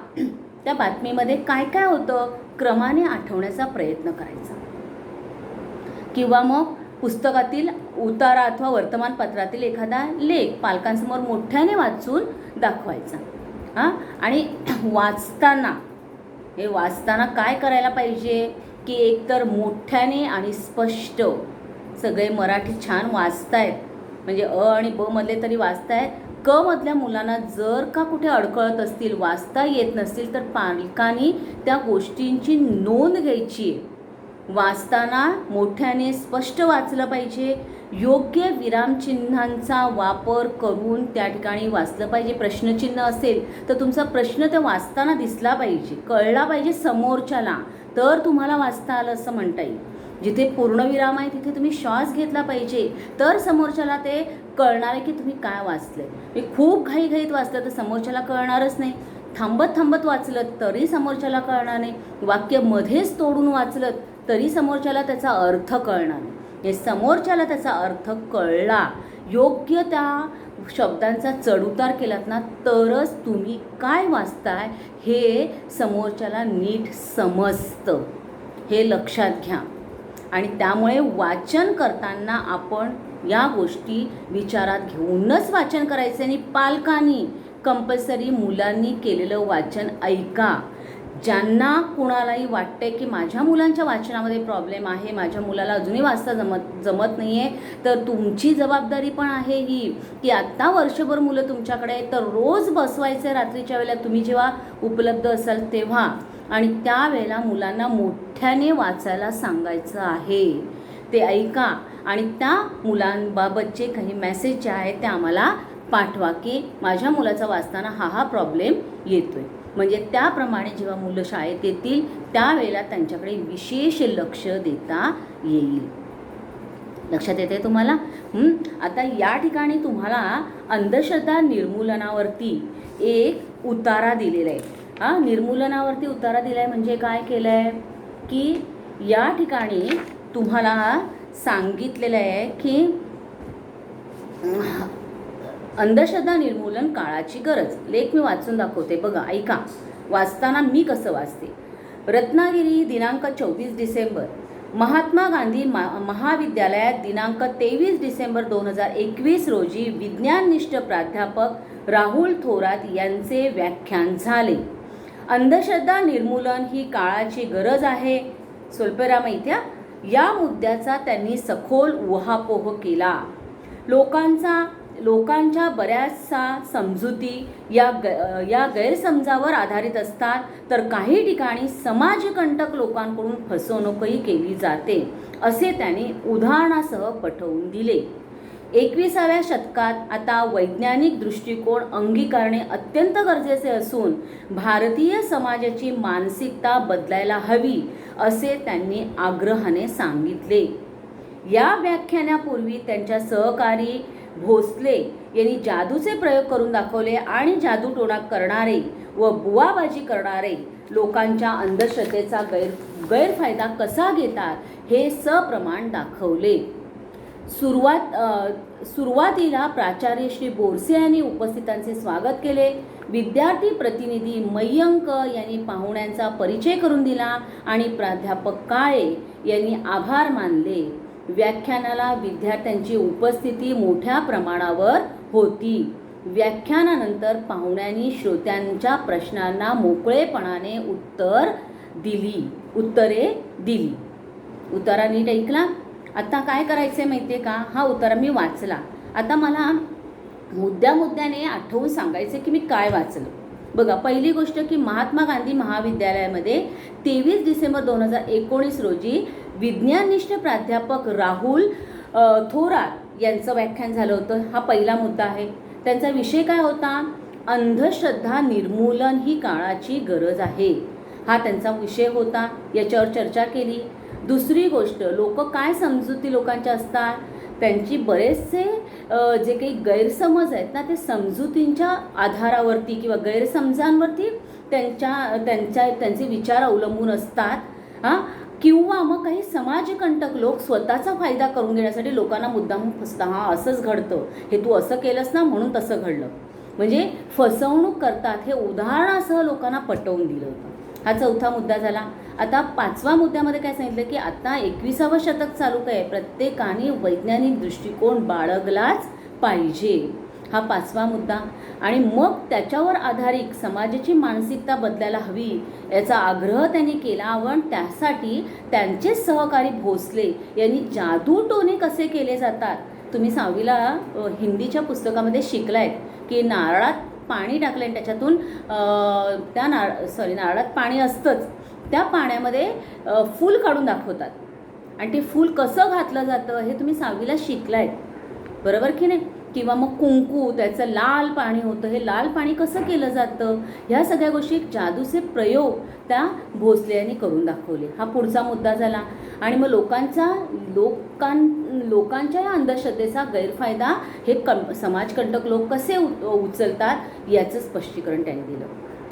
त्या बातमीमध्ये काय काय होतं क्रमाने आठवण्याचा प्रयत्न करायचा, किंवा मग पुस्तकातील उतारा अथवा वर्तमानपत्रातील एखादा लेख पालकांसमोर मोठ्याने वाचून दाखवायचा. हां, आणि वाचताना काय करायला पाहिजे की एकतर मोठ्याने आणि स्पष्ट, सगळे मराठी छान वाचतायत म्हणजे आणि ब मधले तरी वाचतायत, क मधल्या मुलांना जर का कुठे अडकळत असतील, वाचता येत नसतील, तर पालकांनी त्या गोष्टींची नोंद घ्यायची आहे. वाचताना मोठ्याने स्पष्ट वाचलं पाहिजे. योग्य विरामचिन्हांचा वापर करून त्या ठिकाणी वाचलं पाहिजे. प्रश्नचिन्ह असेल तर तुमचा प्रश्न ते वाचताना दिसला पाहिजे, कळला पाहिजे समोरच्याला, तर तुम्हाला वाचता आलं असं म्हणता येईल. जिथे पूर्णविराम आहे तिथे तुम्ही श्वास घेतला पाहिजे, तर समोरच्याला ते कळणार आहे की तुम्ही काय वाचलंय. मी खूप घाईघाईत वाचलं तर समोरच्याला कळणारच नाही. थांबत थांबत वाचलं तरी समोरच्याला कळणार नाही. वाक्य मध्येच तोडून वाचलं तरी समोरच्याला त्याचा अर्थ कळणार नाही. हे समोरच्याला त्याचा अर्थ कळला, योग्य त्या शब्दांचा चढउतार केलात ना, तरच तुम्ही काय वाचताय हे समोरच्याला नीट समजतं. हे लक्षात घ्या. आणि त्यामुळे वाचन करताना आपण या गोष्टी विचारात घेऊनच वाचन करायचं. आणि पालकांनी कंपल्सरी मुलांनी केलेलं वाचन ऐका. ज्यांना कुणालाही वाटते की माझ्या मुलांच्या वाचनामध्ये प्रॉब्लेम आहे, माझ्या मुलाला अजूनही वाचता जमत नाही आहे, तर तुमची जबाबदारी पण आहे ही की आत्ता वर्षभर मुलं तुमच्याकडे तर रोज बसवायचं रात्रीच्या वेळेला तुम्ही जेव्हा उपलब्ध असाल तेव्हा, आणि त्यावेळेला मुलांना मोठ्याने वाचायला सांगायचं आहे. ते ऐका आणि त्या मुलांबाबतचे काही मेसेज जे आहेत ते आम्हाला पाठवा की माझ्या मुलाचा वाचताना हा प्रॉब्लेम येतोय. म्हणजे त्याप्रमाणे जेव्हा मुलं शाळेत येतील त्यावेळेला त्यांच्याकडे विशेष लक्ष देता येईल. लक्षात येते तुम्हाला? आता या ठिकाणी तुम्हाला अंधश्रद्धा निर्मूलनावरती एक उतारा दिलेला आहे. निर्मूलनावरती उतारा दिला आहे म्हणजे काय केलं आहे की या ठिकाणी तुम्हाला सांगितलेलं आहे की अंधश्रद्धा निर्मूलन काळाची गरज. लेख मी वाचून दाखवते, बघा ऐका. वाचताना मी कसं वाचते. रत्नागिरी दिनांक 24 डिसेंबर, महात्मा गांधी महाविद्यालयात दिनांक 23 डिसेंबर 2021 रोजी विज्ञाननिष्ठ प्राध्यापक राहुल थोरात यांचे व्याख्यान झाले. अंधश्रद्धा निर्मूलन ही काळाची गरज आहे, स्वल्पविराम इथे. या मुद्द्याचा त्यांनी सखोल उहापोह केला. लोकांच्या बऱ्याचशा समजुती या गैरसमजावर आधारित असतात, तर काही ठिकाणी समाजकंटक लोकांकडून फसवणूकही केली जाते, असे त्यांनी उदाहरणासह पटवून दिले. 21व्या शतकात आता वैज्ञानिक दृष्टिकोन अंगीकारणे अत्यंत गरजेचे असून भारतीय समाजाची मानसिकता बदलायला हवी, असे त्यांनी आग्रहाने सांगितले. या व्याख्यानापूर्वी त्यांच्या सहकारी भोसले यांनी जादूचे प्रयोग करून दाखवले आणि जादूटोणा करणारे व बुवाबाजी करणारे लोकांच्या अंधश्रद्धेचा गैरफायदा कसा घेतात हे सप्रमाण दाखवले. सुरुवातीला प्राचार्य श्री बोरसे यांनी उपस्थितांचे स्वागत केले. विद्यार्थी प्रतिनिधी मयंक यांनी पाहुण्यांचा परिचय करून दिला आणि प्राध्यापक काळे यांनी आभार मानले. व्याख्यानाला विद्यार्थ्यांची उपस्थिती मोठ्या प्रमाणावर होती. व्याख्यानानंतर पाहुण्यांनी श्रोत्यांच्या प्रश्नांना मोकळेपणाने उत्तरे दिली. उतारा नीट ऐकला. आता काय करायचं आहे माहिती आहे का, हा उतारा मी वाचला. आता मला मुद्द्याने आठवून सांगायचं की मी काय वाचलं. बघा, पहिली गोष्ट की महात्मा गांधी महाविद्यालयामध्ये 23 डिसेंबर 2019 रोजी विज्ञाननिष्ठ प्राध्यापक राहुल थोरात यांचं व्याख्यान झालं होतं. हा पहिला मुद्दा आहे. त्यांचा विषय काय होता? अंधश्रद्धा निर्मूलन ही काळाची गरज आहे, हा त्यांचा विषय होता. याच्यावर चर्चा केली. दुसरी गोष्ट, लोक काय समजुती लोकांच्या असतात, त्यांची बरेचसे जे काही गैरसमज आहेत ना, ते समजुतींच्या आधारावरती किंवा गैरसमजांवरती त्यांचे विचार अवलंबून असतात. किंवा मग काही समाजकंटक लोक स्वतःचा फायदा करून घेण्यासाठी लोकांना मुद्दाम फसतात. असंच घडतं, हे तू असं केलंस ना म्हणून तसं घडलं, म्हणजे फसवणूक करतात. हे उदाहरणासह लोकांना पटवून दिलं होतं. हा चौथा मुद्दा झाला. आता 5वा मुद्द्यामध्ये काय सांगितलं की आता 21वे शतक चालू काय, प्रत्येकाने वैज्ञानिक दृष्टिकोन बाळगलाच पाहिजे. हा 5वा मुद्दा. आणि मग त्याच्यावर आधारित समाजाची मानसिकता बदलायला हवी याचा आग्रह त्यांनी केला. व त्यासाठी त्यांचे सहकारी भोसले यांनी जादूटोणे कसे केले जातात. तुम्ही 6वीला हिंदीच्या पुस्तकामध्ये शिकलायत की नारळात पाणी टाकलं आणि त्याच्यातून नारळात पाणी असतंच, त्या पाण्यामध्ये फूल काढून दाखवतात आणि ते फूल कसं घातलं जातं हे तुम्ही 6वीला शिकलायत, बरोबर की नाही. किंवा मग कुंकू, त्याचं लाल पाणी होतं, हे लाल पाणी कसं केलं जातं, ह्या सगळ्या गोष्टी जादूचे प्रयोग त्या भोसले यांनी करून दाखवले. हा पुढचा मुद्दा झाला. आणि मग लोकांच्या या अंधश्रद्धेचा गैरफायदा हे समाजकंटक लोक कसे उचलतात याचं स्पष्टीकरण त्यांनी दिलं.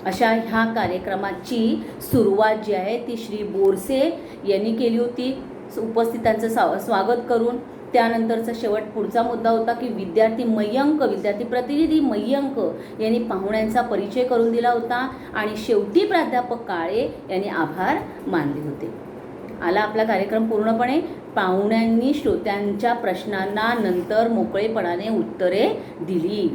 अशा ह्या कार्यक्रमाची सुरुवात जी आहे ती श्री बोरसे यांनी केली होती, उपस्थितांचं स्वागत करून. त्यानंतरचा शेवट पुढचा मुद्दा होता की विद्यार्थी प्रतिनिधी मय्यंक यांनी पाहुण्यांचा परिचय करून दिला होता. आणि शेवटी प्राध्यापक काळे यांनी आभार मानले होते. आला आपला कार्यक्रम पूर्णपणे. पाहुण्यांनी श्रोत्यांच्या प्रश्नांना नंतर मोकळेपणाने उत्तरे दिली.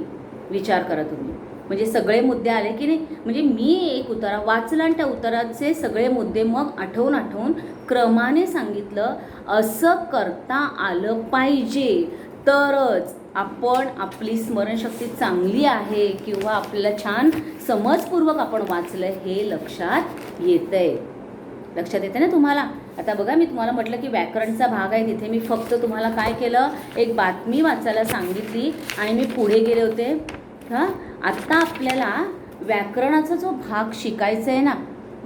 विचार करा तुम्ही, म्हणजे सगळे मुद्दे आले की नाही. म्हणजे मी एक उतारा वाचला आणि त्या उताराचे सगळे मुद्दे मग आठवून क्रमाने सांगितलं. असं करता आलं पाहिजे तरच आपण आपली स्मरणशक्ती चांगली आहे किंवा आपल्याला छान समजपूर्वक आपण वाचलं हे लक्षात येतंय. लक्षात येते ना तुम्हाला. आता बघा, मी तुम्हाला म्हटलं की व्याकरणचा भाग आहे, तिथे मी फक्त तुम्हाला काय केलं, एक बातमी वाचायला सांगितली आणि मी पुढे गेले होते. आत्ता आपल्याला व्याकरणाचा जो भाग शिकायचा आहे ना,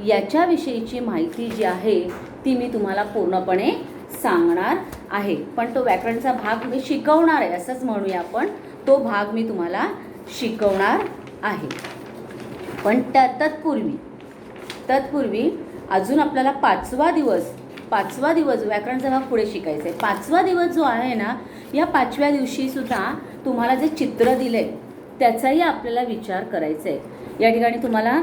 याच्याविषयीची माहिती जी आहे ती मी तुम्हाला पूर्णपणे सांगणार आहे. पण तो व्याकरणचा भाग मी शिकवणार आहे, असंच म्हणूया आपण. तो भाग मी तुम्हाला शिकवणार आहे. पण तत्पूर्वी अजून आपल्याला 5वा दिवस व्याकरणचा भाग पुढे शिकायचा आहे. 5वा दिवस जो आहे ना, या 5व्या दिवशीसुद्धा तुम्हाला जे चित्र दिलं आहे त्याचाही आपल्याला विचार करायचा आहे. या ठिकाणी तुम्हाला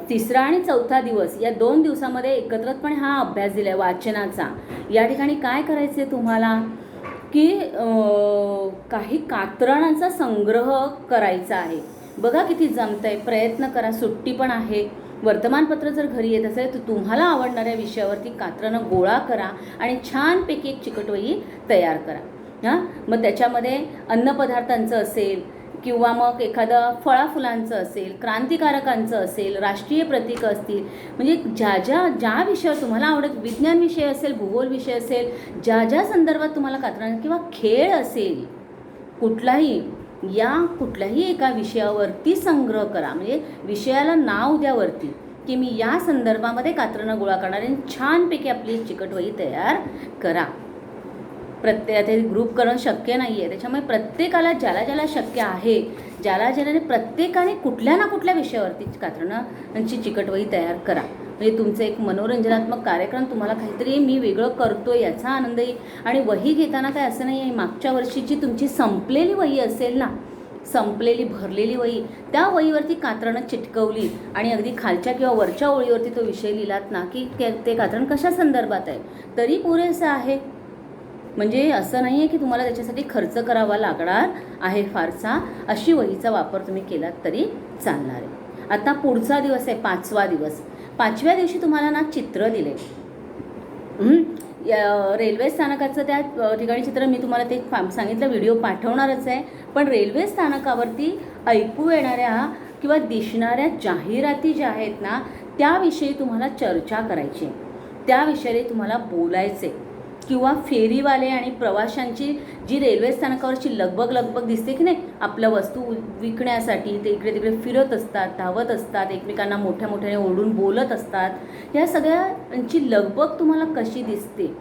3रा आणि 4था दिवस या 2 दिवसामध्ये एकत्रितपणे हा अभ्यास दिला आहे वाचनाचा. या ठिकाणी काय करायचं आहे तुम्हाला की काही कात्रणांचा संग्रह करायचा आहे. बघा किती जमतं आहे, प्रयत्न करा. सुट्टी पण आहे. वर्तमानपत्र जर घरी येत असेल तर तुम्हाला आवडणाऱ्या विषयावरती कात्रणं गोळा करा आणि छानपैकी एक चिकटवही तयार करा. मग त्याच्यामध्ये अन्नपदार्थांचं असेल किंवा मग एखादं फळाफुलांचं असेल, क्रांतिकारकांचं असेल, राष्ट्रीय प्रतीकं असतील, म्हणजे ज्या विषयावर तुम्हाला आवडत, विज्ञान विषय असेल, भूगोल विषय असेल, ज्या संदर्भात तुम्हाला कात्रण किंवा खेळ असेल, कुठल्याही एका विषयावरती संग्रह करा. म्हणजे विषयाला नाव द्या वरती की मी या संदर्भामध्ये कात्रणं गोळा करणार आणि छानपैकी आपली चिकटवही तयार करा. आता ग्रुप करणं शक्य नाही आहे, त्याच्यामुळे प्रत्येकाला ज्याला शक्य आहे, ज्याला प्रत्येकाने कुठल्या ना कुठल्या विषयावरती कात्रणंची चिकटवही तयार करा. म्हणजे तुमचं एक मनोरंजनात्मक कार्यक्रम, तुम्हाला काहीतरी मी वेगळं करतो याचा आनंद येईल. आणि वही घेताना काय असं नाही आहे, मागच्या वर्षीची तुमची संपलेली वही असेल ना, संपलेली भरलेली वही, त्या वहीवरती कात्रणं चिटकवली आणि अगदी खालच्या किंवा वरच्या ओळीवरती तो विषय लिहिलात ना की ते कात्रण कशा संदर्भात आहे तरी पुरेसं आहे. म्हणजे असं नाही आहे की तुम्हाला त्याच्यासाठी खर्च करावा लागणार आहे फारसा. अशी वहीचा वापर तुम्ही केलात तरी चालणार आहे. आता पुढचा दिवस आहे 5वा दिवस. 5व्या दिवशी तुम्हाला ना चित्र दिले. रेल्वे स्थानकाचं त्या ठिकाणी चित्र मी तुम्हाला ते सांगितलं, व्हिडिओ पाठवणारच आहे. पण रेल्वे स्थानकावरती ऐकू येणाऱ्या किंवा दिसणाऱ्या जाहिराती ज्या आहेत ना, त्याविषयी तुम्हाला चर्चा करायची, त्याविषयी तुम्हाला बोलायचे. किंवा फेरीवाले आणि प्रवाशांची जी रेल्वे स्थानकावरची लगबग दिसते की नाही, आपल्या वस्तू विकण्यासाठी ते इकडे तिकडे फिरत असतात, धावत असतात, एकमेकांना मोठ्याने ओरडून बोलत असतात, या सगळ्यांची लगबग तुम्हाला कशी दिसते.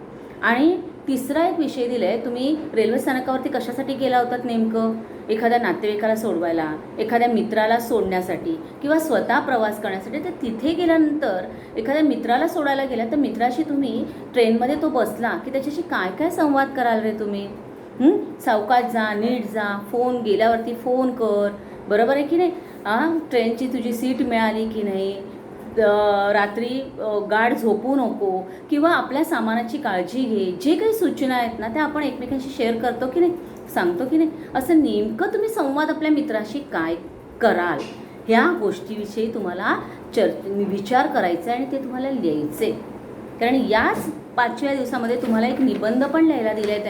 आणि 3रा एक विषय दिला आहे, तुम्ही रेल्वे स्थानकावरती कशासाठी गेला होतात नेमकं, एखाद्या नातेवाईकाला सोडवायला, एखाद्या मित्राला सोडण्यासाठी किंवा स्वतः प्रवास करण्यासाठी. तर तिथे गेल्यानंतर एखाद्या मित्राला सोडायला गेला तर मित्राशी तुम्ही ट्रेनमध्ये तो बसला की त्याच्याशी काय काय संवाद कराल रे तुम्ही. सावकाश जा, नीट जा, फोन गेल्यावरती फोन कर, बरोबर आहे की नाही? ट्रेनची तुझी सीट मिळाली की नाही, रात्री गाढ झोपू नको, किंवा आपल्या सामानाची काळजी घे, जे काही सूचना आहेत ना त्या आपण एकमेकांशी शेअर करतो की नाही, सांगतो की नाही. असं नेमकं तुम्ही संवाद आपल्या मित्राशी काय कराल ह्या गोष्टीविषयी तुम्हाला विचार करायचा आहे आणि ते तुम्हाला लिहायचे. कारण याच 5व्या दिवसामध्ये तुम्हाला एक निबंध पण लिहायला दिला आहे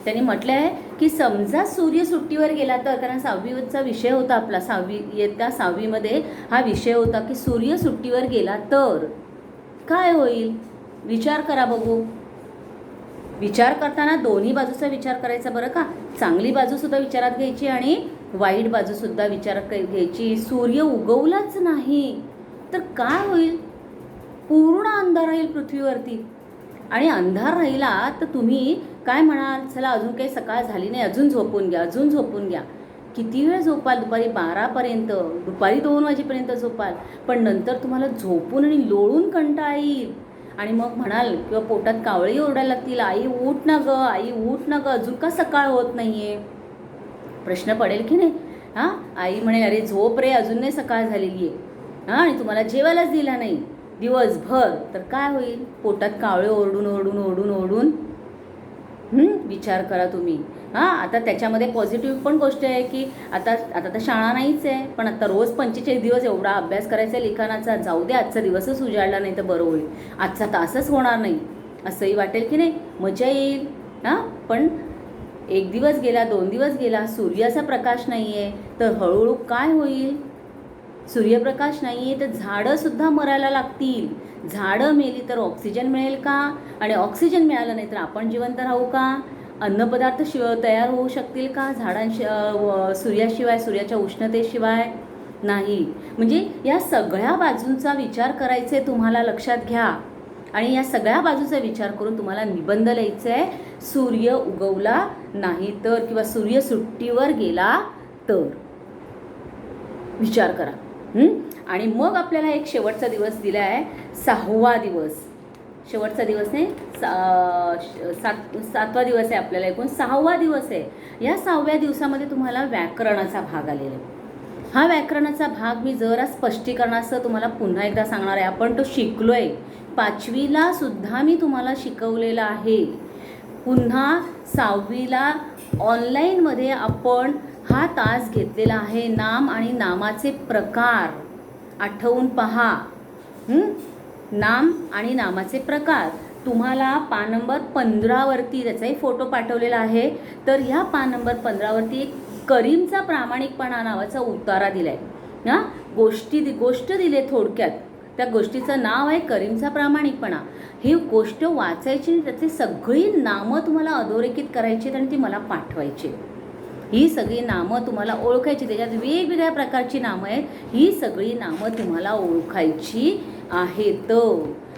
त्यांनी म्हटलं आहे की समजा सूर्य सुट्टीवर गेला तर, कारण 6वीचा विषय होता आपला, इयत्ता 6वीमध्ये हा विषय होता की सूर्य सुट्टीवर गेला तर काय होईल. विचार करा बघू. विचार करताना दोन्ही बाजूचा विचार करायचा बरं का. चांगली बाजूसुद्धा विचारात घ्यायची आणि वाईट बाजूसुद्धा विचारात घ्यायची. सूर्य उगवलाच नाही तर काय होईल. पूर्ण अंधार राहील पृथ्वीवरती, आणि अंधार राहिला तर तुम्ही काय म्हणाल, चला अजून काही सकाळ झाली नाही, अजून झोपून घ्या, अजून झोपून घ्या. किती वेळ झोपाल, दुपारी 12पर्यंत, दुपारी 2 वाजेपर्यंत झोपाल, पण नंतर तुम्हाला झोपून आणि लोळून कंटाळा येईल आणि मग म्हणाल किंवा पोटात कावळी ओरडायला लागतील, आई उठ ना गं, आई उठ ना गं, अजून का सकाळ होत नाही आहे. प्रश्न पडेल की नाही. आई म्हणेल अरे झोप रे, अजून नाही सकाळ झालेली आहे, आणि तुम्हाला जेवायलाच दिला नाही दिवसभर, तर काय होईल. पोटात कावळे ओरडून ओरडून ओरडून ओरडून विचार करा तुम्ही. आता त्याच्यामध्ये पॉझिटिव्ह पण गोष्ट आहे की आता तर शाळा नाहीच आहे, पण आता रोज 45 दिवस एवढा अभ्यास करायचा लिखाणाचा, जाऊ दे आजचा दिवसच उजाडला नाही तर बरं होईल, आजचा तासच होणार नाही असंही वाटेल की नाही, मजा येईल. पण 1 दिवस गेला, 2 दिवस गेला, सूर्याचा प्रकाश नाही आहे तर हळूहळू काय होईल. सूर्यप्रकाश नाही आहे तर झाडंसुद्धा मरायला लागतील. झाडं मेली तर ऑक्सिजन मिळेल का, आणि ऑक्सिजन मिळालं नाही तर आपण जिवंत राहू का. अन्नपदार्थ तयार होऊ शकतील का सूर्याशिवाय, सूर्याच्या उष्णतेशिवाय नाही. म्हणजे या सगळ्या बाजूंचा विचार करायचे तुम्हाला, लक्षात घ्या. आणि या सगळ्या बाजूचा विचार करून तुम्हाला निबंध लिहायचा आहे. सूर्य उगवला नाही तर, किंवा सूर्य सुट्टीवर गेला तर विचार करा. आणि मग आपल्याला एक शेवटचा दिवस दिला आहे, 6वा दिवस. शेवटचा दिवस नाही, 7वा दिवस आहे आपल्याला, एकूण 6वा दिवस आहे. या 6व्या दिवसामध्ये तुम्हाला व्याकरणाचा भाग आलेला आहे. हा व्याकरणाचा भाग मी जरा स्पष्टीकरणासह तुम्हाला पुन्हा एकदा सांगणार आहे. आपण तो शिकलो आहे, 5वीला सुद्धा मी तुम्हाला शिकवलेला आहे. पुन्हा 6वीला ऑनलाईनमध्ये आपण हा तास घेतलेला आहे. नाम आणि नामाचे प्रकार आठवून पहा. नाम आणि नामाचे प्रकार तुम्हाला पान नंबर 15वरती त्याचाही फोटो पाठवलेला आहे. तर ह्या पान नंबर 15वरती एक करीमचा प्रामाणिकपणा नावाचा उतारा दिला आहे. गोष्ट दिले थोडक्यात. त्या गोष्टीचं नाव आहे करीमचा प्रामाणिकपणा. ही गोष्ट वाचायची आणि त्याची सगळी नामं तुम्हाला अधोरेखित करायची आणि ती मला पाठवायची. ही सगळी नामं तुम्हाला ओळखायची. त्याच्यात वेगवेगळ्या प्रकारची नामं आहेत. ही सगळी नामं तुम्हाला ओळखायची आहेत,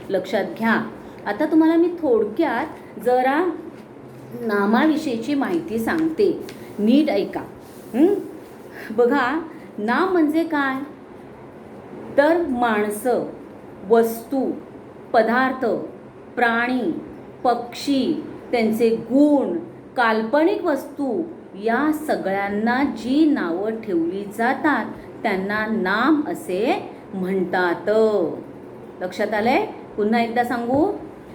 लक्षात घ्या. आता तुम्हाला मी थोडक्यात जरा नामाविषयीची माहिती सांगते, नीट ऐका. बघा, नाम म्हणजे काय तर माणसं, वस्तू, पदार्थ, प्राणी, पक्षी, त्यांचे गुण, काल्पनिक वस्तू, या सगळ्यांना जी नावं ठेवली जातात त्यांना नाम असे म्हणतात. लक्षात आलंय. पुन्हा एकदा सांगू.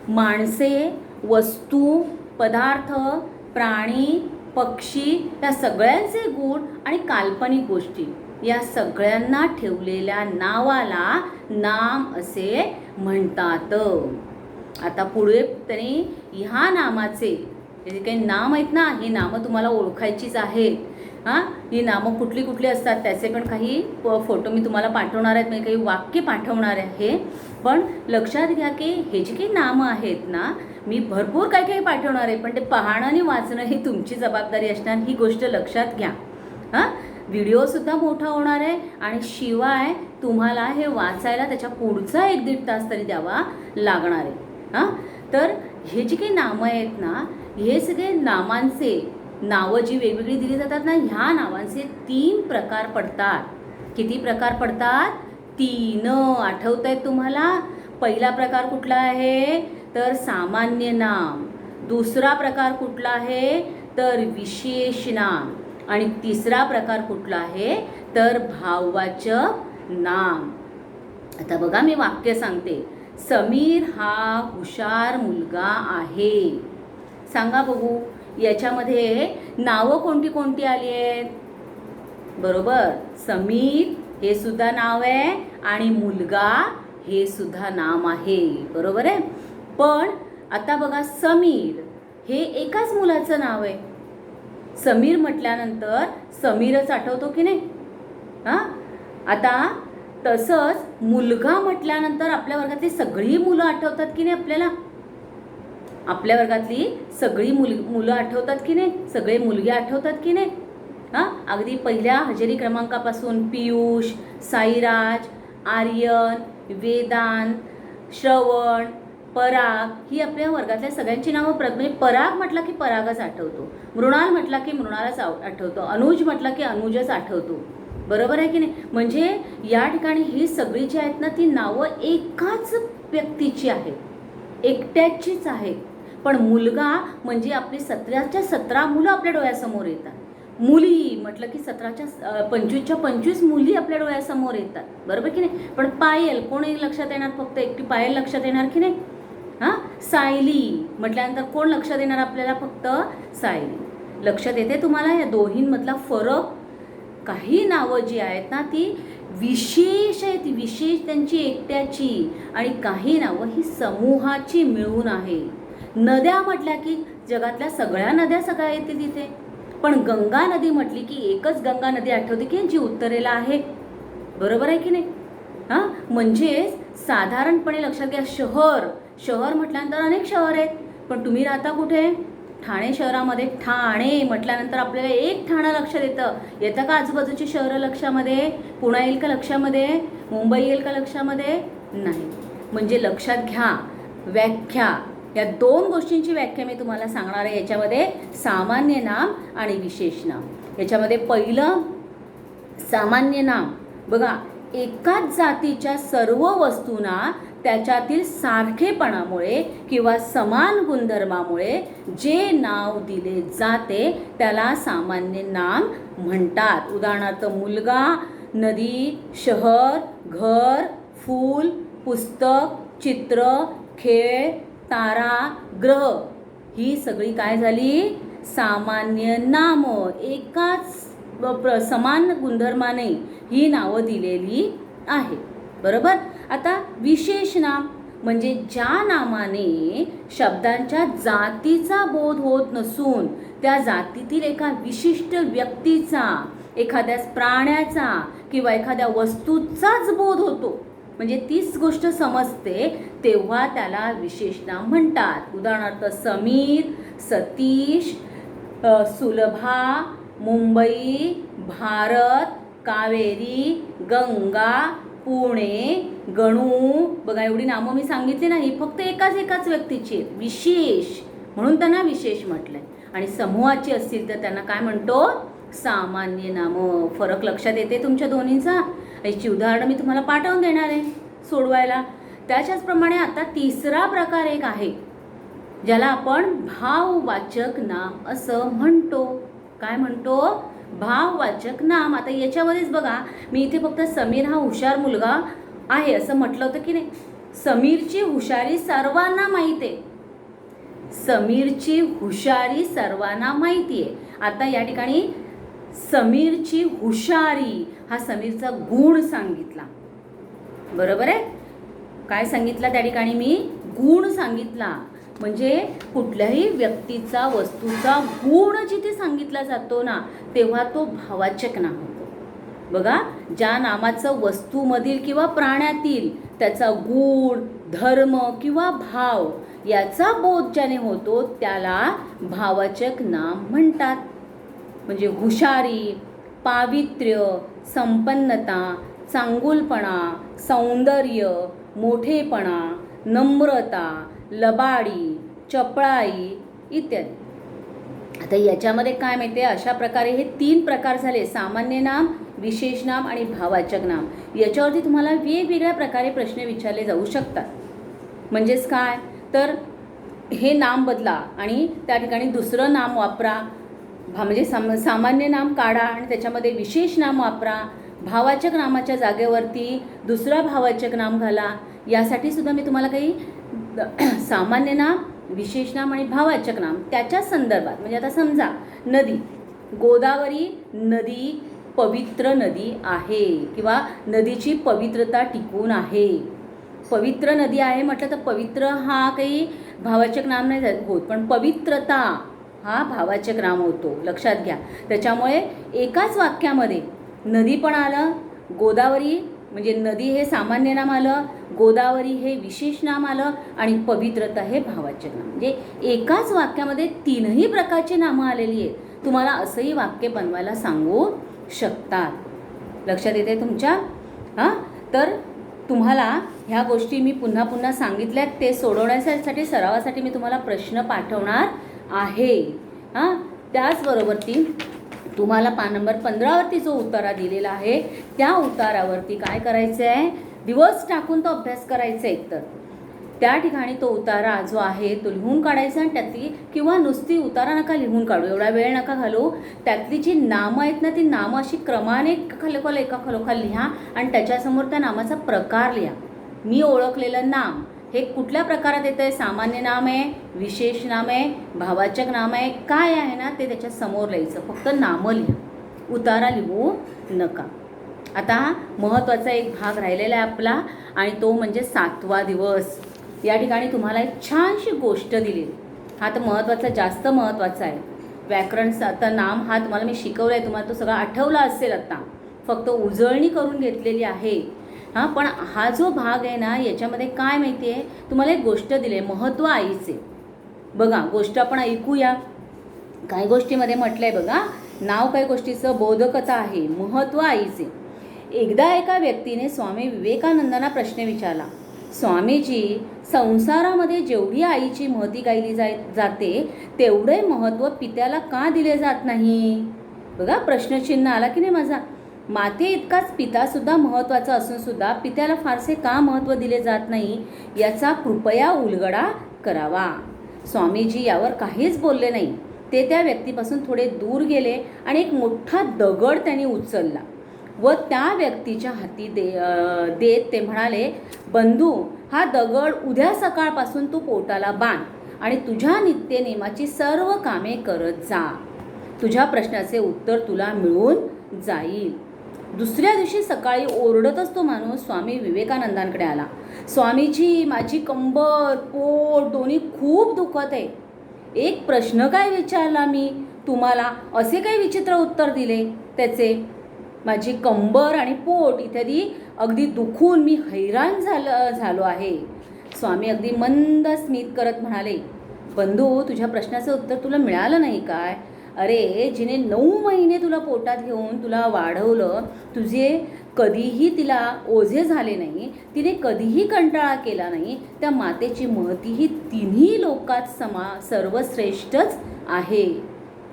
माणसे, वस्तू, पदार्थ, प्राणी, पक्षी, या सगळ्यांचे गुण आणि काल्पनिक गोष्टी, या सगळ्यांना ठेवलेल्या नावाला नाम असे म्हणतात. आता पुढे तरी ह्या नामाचे जे काही नाम आहेत ना, ही नामं तुम्हाला ओळखायचीच आहेत. ही नामं कुठली कुठली असतात त्याचे पण काही फोटो मी तुम्हाला पाठवणार आहेत, म्हणजे काही वाक्य पाठवणार आहे. पण लक्षात घ्या की हे जे काही नामं आहेत ना, मी भरपूर काही काही पाठवणार आहे, पण ते पाहणं आणि वाचणं ही तुमची जबाबदारी असणार. ही गोष्ट लक्षात घ्या. व्हिडिओसुद्धा मोठा होणार आहे आणि शिवाय तुम्हाला हे वाचायला त्याच्या पुढचा 1-1.5 तास तरी द्यावा लागणार आहे. तर हे जे काही नामं आहेत ना, हे सगळे नामांचे नावं जी वेगवेगळी दिली जातात ना, ह्या नावांचे 3 प्रकार पडतात. किती प्रकार पडतात? 3. आठवत आहेत तुम्हाला? पहिला प्रकार कुठला आहे तर सामान्य नाम. दुसरा प्रकार कुठला आहे तर विशेष नाम. आणि तिसरा प्रकार कुठला आहे तर भाववाचक नाम. आता बघा मी वाक्य सांगते. समीर हा हुशार मुलगा आहे. सांगा बघू याच्यामध्ये नावं कोणती कोणती आली आहेत? बरोबर, समीर हे सुद्धा नाव आहे आणि मुलगा हे सुद्धा नाम आहे. बरोबर आहे. पण आता बघा समीर हे एकाच मुलाचं नाव आहे. समीर म्हटल्यानंतर समीरच आठवतो की नाही? हां, आता तसंच मुलगा म्हटल्यानंतर आपल्या वर्गातली सगळी मुलं आठवतात की नाही आपल्याला? आपल्या वर्गातली सगळी मुलं आठवतात की नाही? सगळे मुलगे आठवतात की नाही? हां, अगदी पहिल्या हजेरी क्रमांकापासून पियुष, साईराज, आर्यन, वेदांत, श्रवण, पराग ही आपल्या वर्गातल्या सगळ्यांची नावं म्हणजे पराग म्हटला की परागच आठवतो, मृणाल म्हटला की मृणालच आठवतो, अनुज म्हटला की अनुजच आठवतो. बरोबर आहे की नाही? म्हणजे या ठिकाणी ही सगळी जी आहेत ना ती नावं एकाच व्यक्तीची आहेत, एकट्याचीच आहेत. पण मुलगा म्हणजे आपली 17च्या 17 मुलं आपल्या डोळ्यासमोर येतात. मुली म्हटलं की 17च्या 25च्या 25 मुली आपल्या डोळ्यासमोर येतात. बरोबर की नाही? पण पायल कोणी लक्षात येणार? फक्त एकटी पायल लक्षात येणार की नाही? हां, सायली म्हटल्यानंतर कोण लक्षात येणार आपल्याला? फक्त सायली. लक्षात येते तुम्हाला या दोन्हींमधला फरक? काही नावं जी आहेत ना ती विशेष आहेत, विशेष त्यांची एकट्याची, आणि काही नावं ही समूहाची मिळून आहे. नद्या म्हटल्या की जगातल्या सगळ्या नद्या सगळ्या येतील तिथे. पण गंगा नदी म्हटली की एकच गंगा नदी आठवते की जी उत्तरेला आहे. बरोबर आहे की नाही? हां, म्हणजेच साधारणपणे लक्षात घ्या, शहर म्हटल्यानंतर अनेक शहर आहेत. पण तुम्ही राहता कुठे? ठाणे शहरामध्ये. ठाणे म्हटल्यानंतर आपल्याला एक ठाणं लक्षात येतं का? आजूबाजूची शहरं लक्षामध्ये? पुणे येईल का लक्षामध्ये? मुंबई येईल का लक्षामध्ये? नाही. म्हणजे लक्षात घ्या, व्याख्या या दोन गोष्टींची व्याख्या मी तुम्हाला सांगणार आहे याच्यामध्ये, सामान्य नाम आणि विशेष नाम. याच्यामध्ये पहिलं सामान्य नाम बघा, एकाच जातीच्या सर्व वस्तूंना त्याच्यातील सारखेपणामुळे किंवा समान गुणधर्मामुळे जे नाव दिले जाते त्याला सामान्य नाम म्हणतात. उदाहरणार्थ मुलगा, नदी, शहर, घर, फूल, पुस्तक, चित्र, खेळ, तारा, ग्रह ही सगळी काय झाली? सामान्य नामं. एकाच समान गुणधर्माने ही नावं दिलेली आहे. बरोबर. आता विशेष नाम म्हणजे ज्या नामाने शब्दांच्या जातीचा बोध होत नसून त्या जातीतील एका विशिष्ट व्यक्तीचा, एखाद्या प्राण्याचा किंवा एखाद्या वस्तूचाच बोध होतो, म्हणजे तीच गोष्ट समजते, तेव्हा त्याला विशेष नाम म्हणतात. उदाहरणार्थ समीर, सतीश, सुलभा, मुंबई, भारत, कावेरी, गंगा, पुणे, गणू. बघा एवढी नामं मी सांगितली नाही, फक्त एकाच व्यक्तीची आहेत, विशेष म्हणून त्यांना विशेष म्हटलंय. आणि समूहाची असतील तर त्यांना काय म्हणतो? सामान्य नामं. फरक लक्षात येते तुमच्या दोन्हींचा? याची उदाहरणं मी तुम्हाला पाठवून देणार आहे सोडवायला. त्याच्याचप्रमाणे आता तिसरा प्रकार एक आहे ज्याला आपण भाववाचक नाम असं म्हणतो. काय म्हणतो? भाववाचक नाम. आता याच्यामध्येच बघा, मी इथे फक्त समीर हा हुशार मुलगा आहे असं म्हटलं होतं की नाही? समीरची हुशारी सर्वांना माहीत आहे. समीरची हुशारी सर्वांना माहिती आहे. आता या ठिकाणी समीरची हुशारी हा समीरचा गुण सांगितला. बरोबर आहे? काय सांगितला त्या ठिकाणी मी? गुण सांगितला. म्हणजे कुठल्याही व्यक्तीचा, वस्तूचा गुण जिथे सांगितला जातो ना तेव्हा तो भाववाचक नाम होतो. बघा, ज्या नामाचं वस्तूमधील किंवा प्राण्यातील त्याचा गुण, धर्म किंवा भाव याचा बोध ज्याने होतो त्याला भाववाचक नाम म्हणतात. म्हणजे हुशारी, पावित्र्य, संपन्नता, चांगुलपणा, सौंदर्य, मोठेपणा, नम्रता, लबाडी, चपळाई इत्यादी. आता याच्यामध्ये काय माहिती आहे, अशा प्रकारे हे 3 प्रकार झाले, सामान्य नाम, विशेष नाम आणि भाववाचक नाम. याच्यावरती तुम्हाला वेगवेगळ्या प्रकारे प्रश्न विचारले जाऊ शकतात. म्हणजेच काय तर हे नाम बदला आणि त्या ठिकाणी दुसरं नाम वापरा, म्हणजे सामान्य नाम काढा आणि त्याच्यामध्ये विशेष नाम वापरा. भावाचक नामाच्या जागेवरती दुसरा भावाचक नाम घाला. यासाठी सुद्धा मी तुम्हाला काही सामान्य नाम, विशेष नाम आणि भावाचक नाम त्याच्या संदर्भात, म्हणजे आता समजा नदी, गोदावरी नदी पवित्र नदी आहे किंवा नदीची पवित्रता टिकून आहे. पवित्र नदी आहे म्हटलं तर पवित्र हा काही भावाचक नाम नाही होत, पण पवित्रता हा भावाचक नाम होतो, लक्षात घ्या. त्याच्यामुळे एकाच वाक्यामध्ये नदी पण आलं, गोदावरी म्हणजे नदी हे सामान्य नाम आलं, गोदावरी हे विशेष नाम आलं आणि पवित्रता हे भावाचक नाम. म्हणजे एकाच वाक्यामध्ये तीनही प्रकारची नामं आलेली आहेत. तुम्हाला असंही वाक्य बनवायला सांगू शकतात. लक्षात येते तुमच्या? हां, तर तुम्हाला ह्या गोष्टी मी पुन्हा पुन्हा सांगितल्यात. ते सोडवण्यासाठी सरावासाठी मी तुम्हाला प्रश्न पाठवणार आहे. हां, त्याचबरोबर तुम्हाला पान नंबर 15वरती जो उतारा दिलेला आहे त्या उतारावरती काय करायचं आहे, दिवस टाकून तो अभ्यास करायचा. एकतर त्या ठिकाणी तो उतारा जो आहे तो लिहून काढायचा आणि त्यातली, किंवा नुसती उतारा नका लिहून काढू, एवढा वेळ नका घालू. त्यातली जी नामं आहेत ना ती नामं अशी क्रमाने एका खालोखाल लिहा आणि त्याच्यासमोर त्या नामाचा प्रकार लिहा. मी ओळखलेलं नाम हे कुठल्या प्रकारात येतं आहे, सामान्य नाम आहे, विशेष नाम आहे, भावाचक नाम आहे, काय आहे ना ते त्याच्या समोर लिहायचं. फक्त नामं लिहा, उतारा लिहू नका. आता महत्त्वाचा एक भाग राहिलेला आहे आपला आणि तो म्हणजे 7वा दिवस. या ठिकाणी तुम्हाला एक छानशी गोष्ट दिली. हा तर महत्त्वाचा, जास्त महत्त्वाचा आहे. व्याकरणचा नाम हा तुम्हाला मी शिकवला आहे, तुम्हाला तो सगळा आठवला असेल. आता फक्त उजळणी करून घेतलेली आहे. हां, पण हा जो भाग आहे ना याच्यामध्ये काय माहिती आहे, तुम्हाला एक गोष्ट दिली आहे, महत्त्व आईचे. बघा गोष्ट आपण ऐकूया. काय गोष्टीमध्ये म्हटलं आहे बघा, नाव काय गोष्टीचं, बोधकथा आहे, महत्त्व आईचे. एकदा एका व्यक्तीने स्वामी विवेकानंदांना प्रश्न विचारला, स्वामीजी, संसारामध्ये जेवढी आईची महती गायली जाते तेवढे महत्त्व पित्याला का दिले जात नाही? बघा प्रश्नचिन्ह आला की नाही माझा. माते इतकाच पितासुद्धा महत्त्वाचा असून सुद्धा पित्याला फारसे का महत्त्व दिले जात नाही याचा कृपया उलगडा करावा. स्वामीजी यावर काहीच बोलले नाही. ते त्या व्यक्तीपासून थोडे दूर गेले आणि एक मोठा दगड त्यांनी उचलला व त्या व्यक्तीच्या हाती देत ते म्हणाले, बंधू, हा दगड उद्या सकाळपासून तू पोटाला बांध आणि तुझ्या नित्यनेमाची सर्व कामे करत जा. तुझ्या प्रश्नाचे उत्तर तुला मिळून जाईल. दुसऱ्या दिवशी सकाळी ओरडतच तो माणूस स्वामी विवेकानंदांकडे आला. स्वामीजी, माझी कंबर, पोट दोन्ही खूप दुखत आहे. एक प्रश्न काय विचारला मी तुम्हाला, असे काही विचित्र उत्तर दिले त्याचे. माझी कंबर आणि पोट इत्यादी अगदी दुखून मी हैराण झालो आहे. स्वामी अगदी मंद स्मित करत म्हणाले, बंधू, तुझ्या प्रश्नाचं उत्तर तुला मिळालं नाही काय? अरे, जिने 9 महिने तुला पोटात घेऊन तुला वाढवलं, तुझे कधीही तिला ओझे झाले नाही, तिने कधीही कंटाळा केला नाही, त्या मातेची महती ही तिन्ही लोकात सर्वश्रेष्ठच आहे.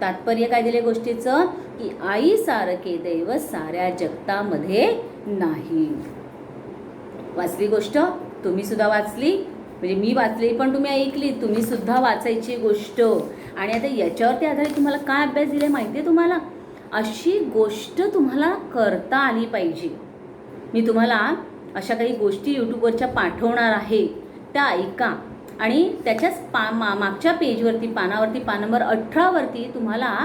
तात्पर्य काय दिले गोष्टीचं, की आई सारखे दैव साऱ्या जगतामध्ये नाही. वाचली गोष्ट? तुम्ही सुद्धा वाचली, म्हणजे मी वाचली पण तुम्ही ऐकली, तुम्ही सुद्धा वाचायची गोष्ट. आणि आता याच्यावरती आधारित तुम्हाला काय अभ्यास दिले माहिती आहे तुम्हाला? अशी गोष्ट तुम्हाला करता आली पाहिजे. मी तुम्हाला अशा काही गोष्टी यूट्यूबवरच्या पाठवणार आहे, त्या ऐका. आणि त्याच्याच मागच्या पेजवरती, पानावरती, पान नंबर 18वरती तुम्हाला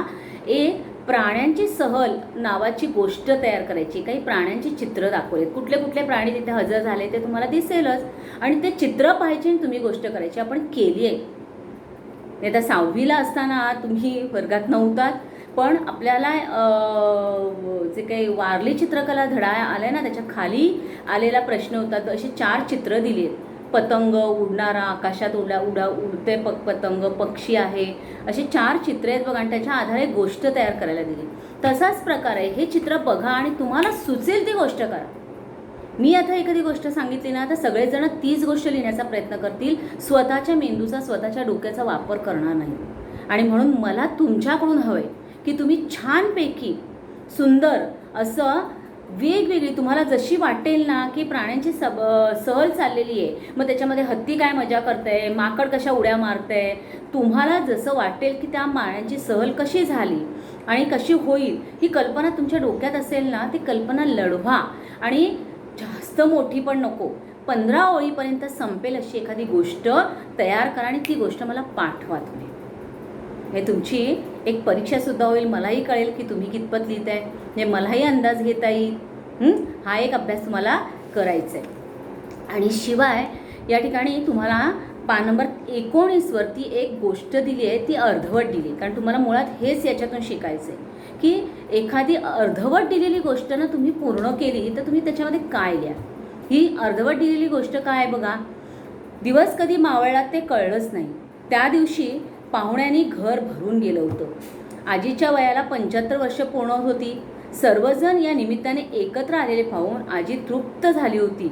एक प्राण्यांची सहल नावाची गोष्ट तयार करायची. काही प्राण्यांची चित्र दाखवलेत, कुठले कुठले प्राणी तिथे हजर झाले ते तुम्हाला दिसेलच. आणि ते चित्र पाहायचे आणि तुम्ही गोष्ट करायची. आपण केली आहे. नाही तर 6वीला असताना तुम्ही वर्गात नव्हतात, पण आपल्याला जे काही वारली चित्रकला धडा आला ना त्याच्या खाली आलेला प्रश्न होता. तर अशी 4 चित्र दिली आहेत. पतंग उडणारा, आकाशात उडते पतंग, पक्षी आहे, असे 4 चित्र आहेत बघा. आणि त्याच्या आधारे गोष्ट तयार करायला दिली. तसाच प्रकार आहे, हे चित्र बघा आणि तुम्हाला सुचेल ती गोष्ट करा. मी आता एखादी गोष्ट सांगितली ना तर सगळेजण तीच गोष्ट लिहिण्याचा प्रयत्न करतील, स्वतःच्या मेंदूचा, स्वतःच्या डोक्याचा वापर करणार नाही. आणि म्हणून मला तुमच्याकडून हवं आहे की तुम्ही छानपैकी सुंदर असं वेगवेगळी तुम्हाला जशी वाटेल ना की प्राण्यांची सहल चाललेली आहे, मग त्याच्यामध्ये हत्ती काय मजा करते, माकड कशा उड्या मारते, तुम्हाला जसं वाटेल की त्या प्राण्यांची सहल कशी झाली आणि कशी होईल ही कल्पना तुमच्या डोक्यात असेल ना, ती कल्पना लढवा. आणि जास्त मोठी पण नको, 15 ओळीपर्यंत संपेल अशी एखादी गोष्ट तयार करा आणि ती गोष्ट मला पाठवा तुम्ही. हे तुमची एक परीक्षासुद्धा होईल, मलाही कळेल की तुम्ही कितपत लिहित आहे, हे मलाही अंदाज घेता येईल. हा एक अभ्यास तुम्हाला करायचा आहे. आणि शिवाय या ठिकाणी तुम्हाला पान नंबर 19वरती एक गोष्ट दिली आहे, ती अर्धवट दिली, कारण तुम्हाला मुळात हेच याच्यातून शिकायचं आहे की एखादी अर्धवट दिलेली गोष्ट ना तुम्ही पूर्ण केली तर तुम्ही त्याच्यामध्ये काय लिहा. ही अर्धवट दिलेली गोष्ट काय आहे बघा. दिवस कधी मावळला ते कळलंच नाही. त्या दिवशी पाहुण्यांनी घर भरून गेलं होतं. आजीच्या वयाला 75 वर्ष पूर्ण होती. सर्वजण या निमित्ताने एकत्र आलेले पाहून आजी तृप्त झाली होती.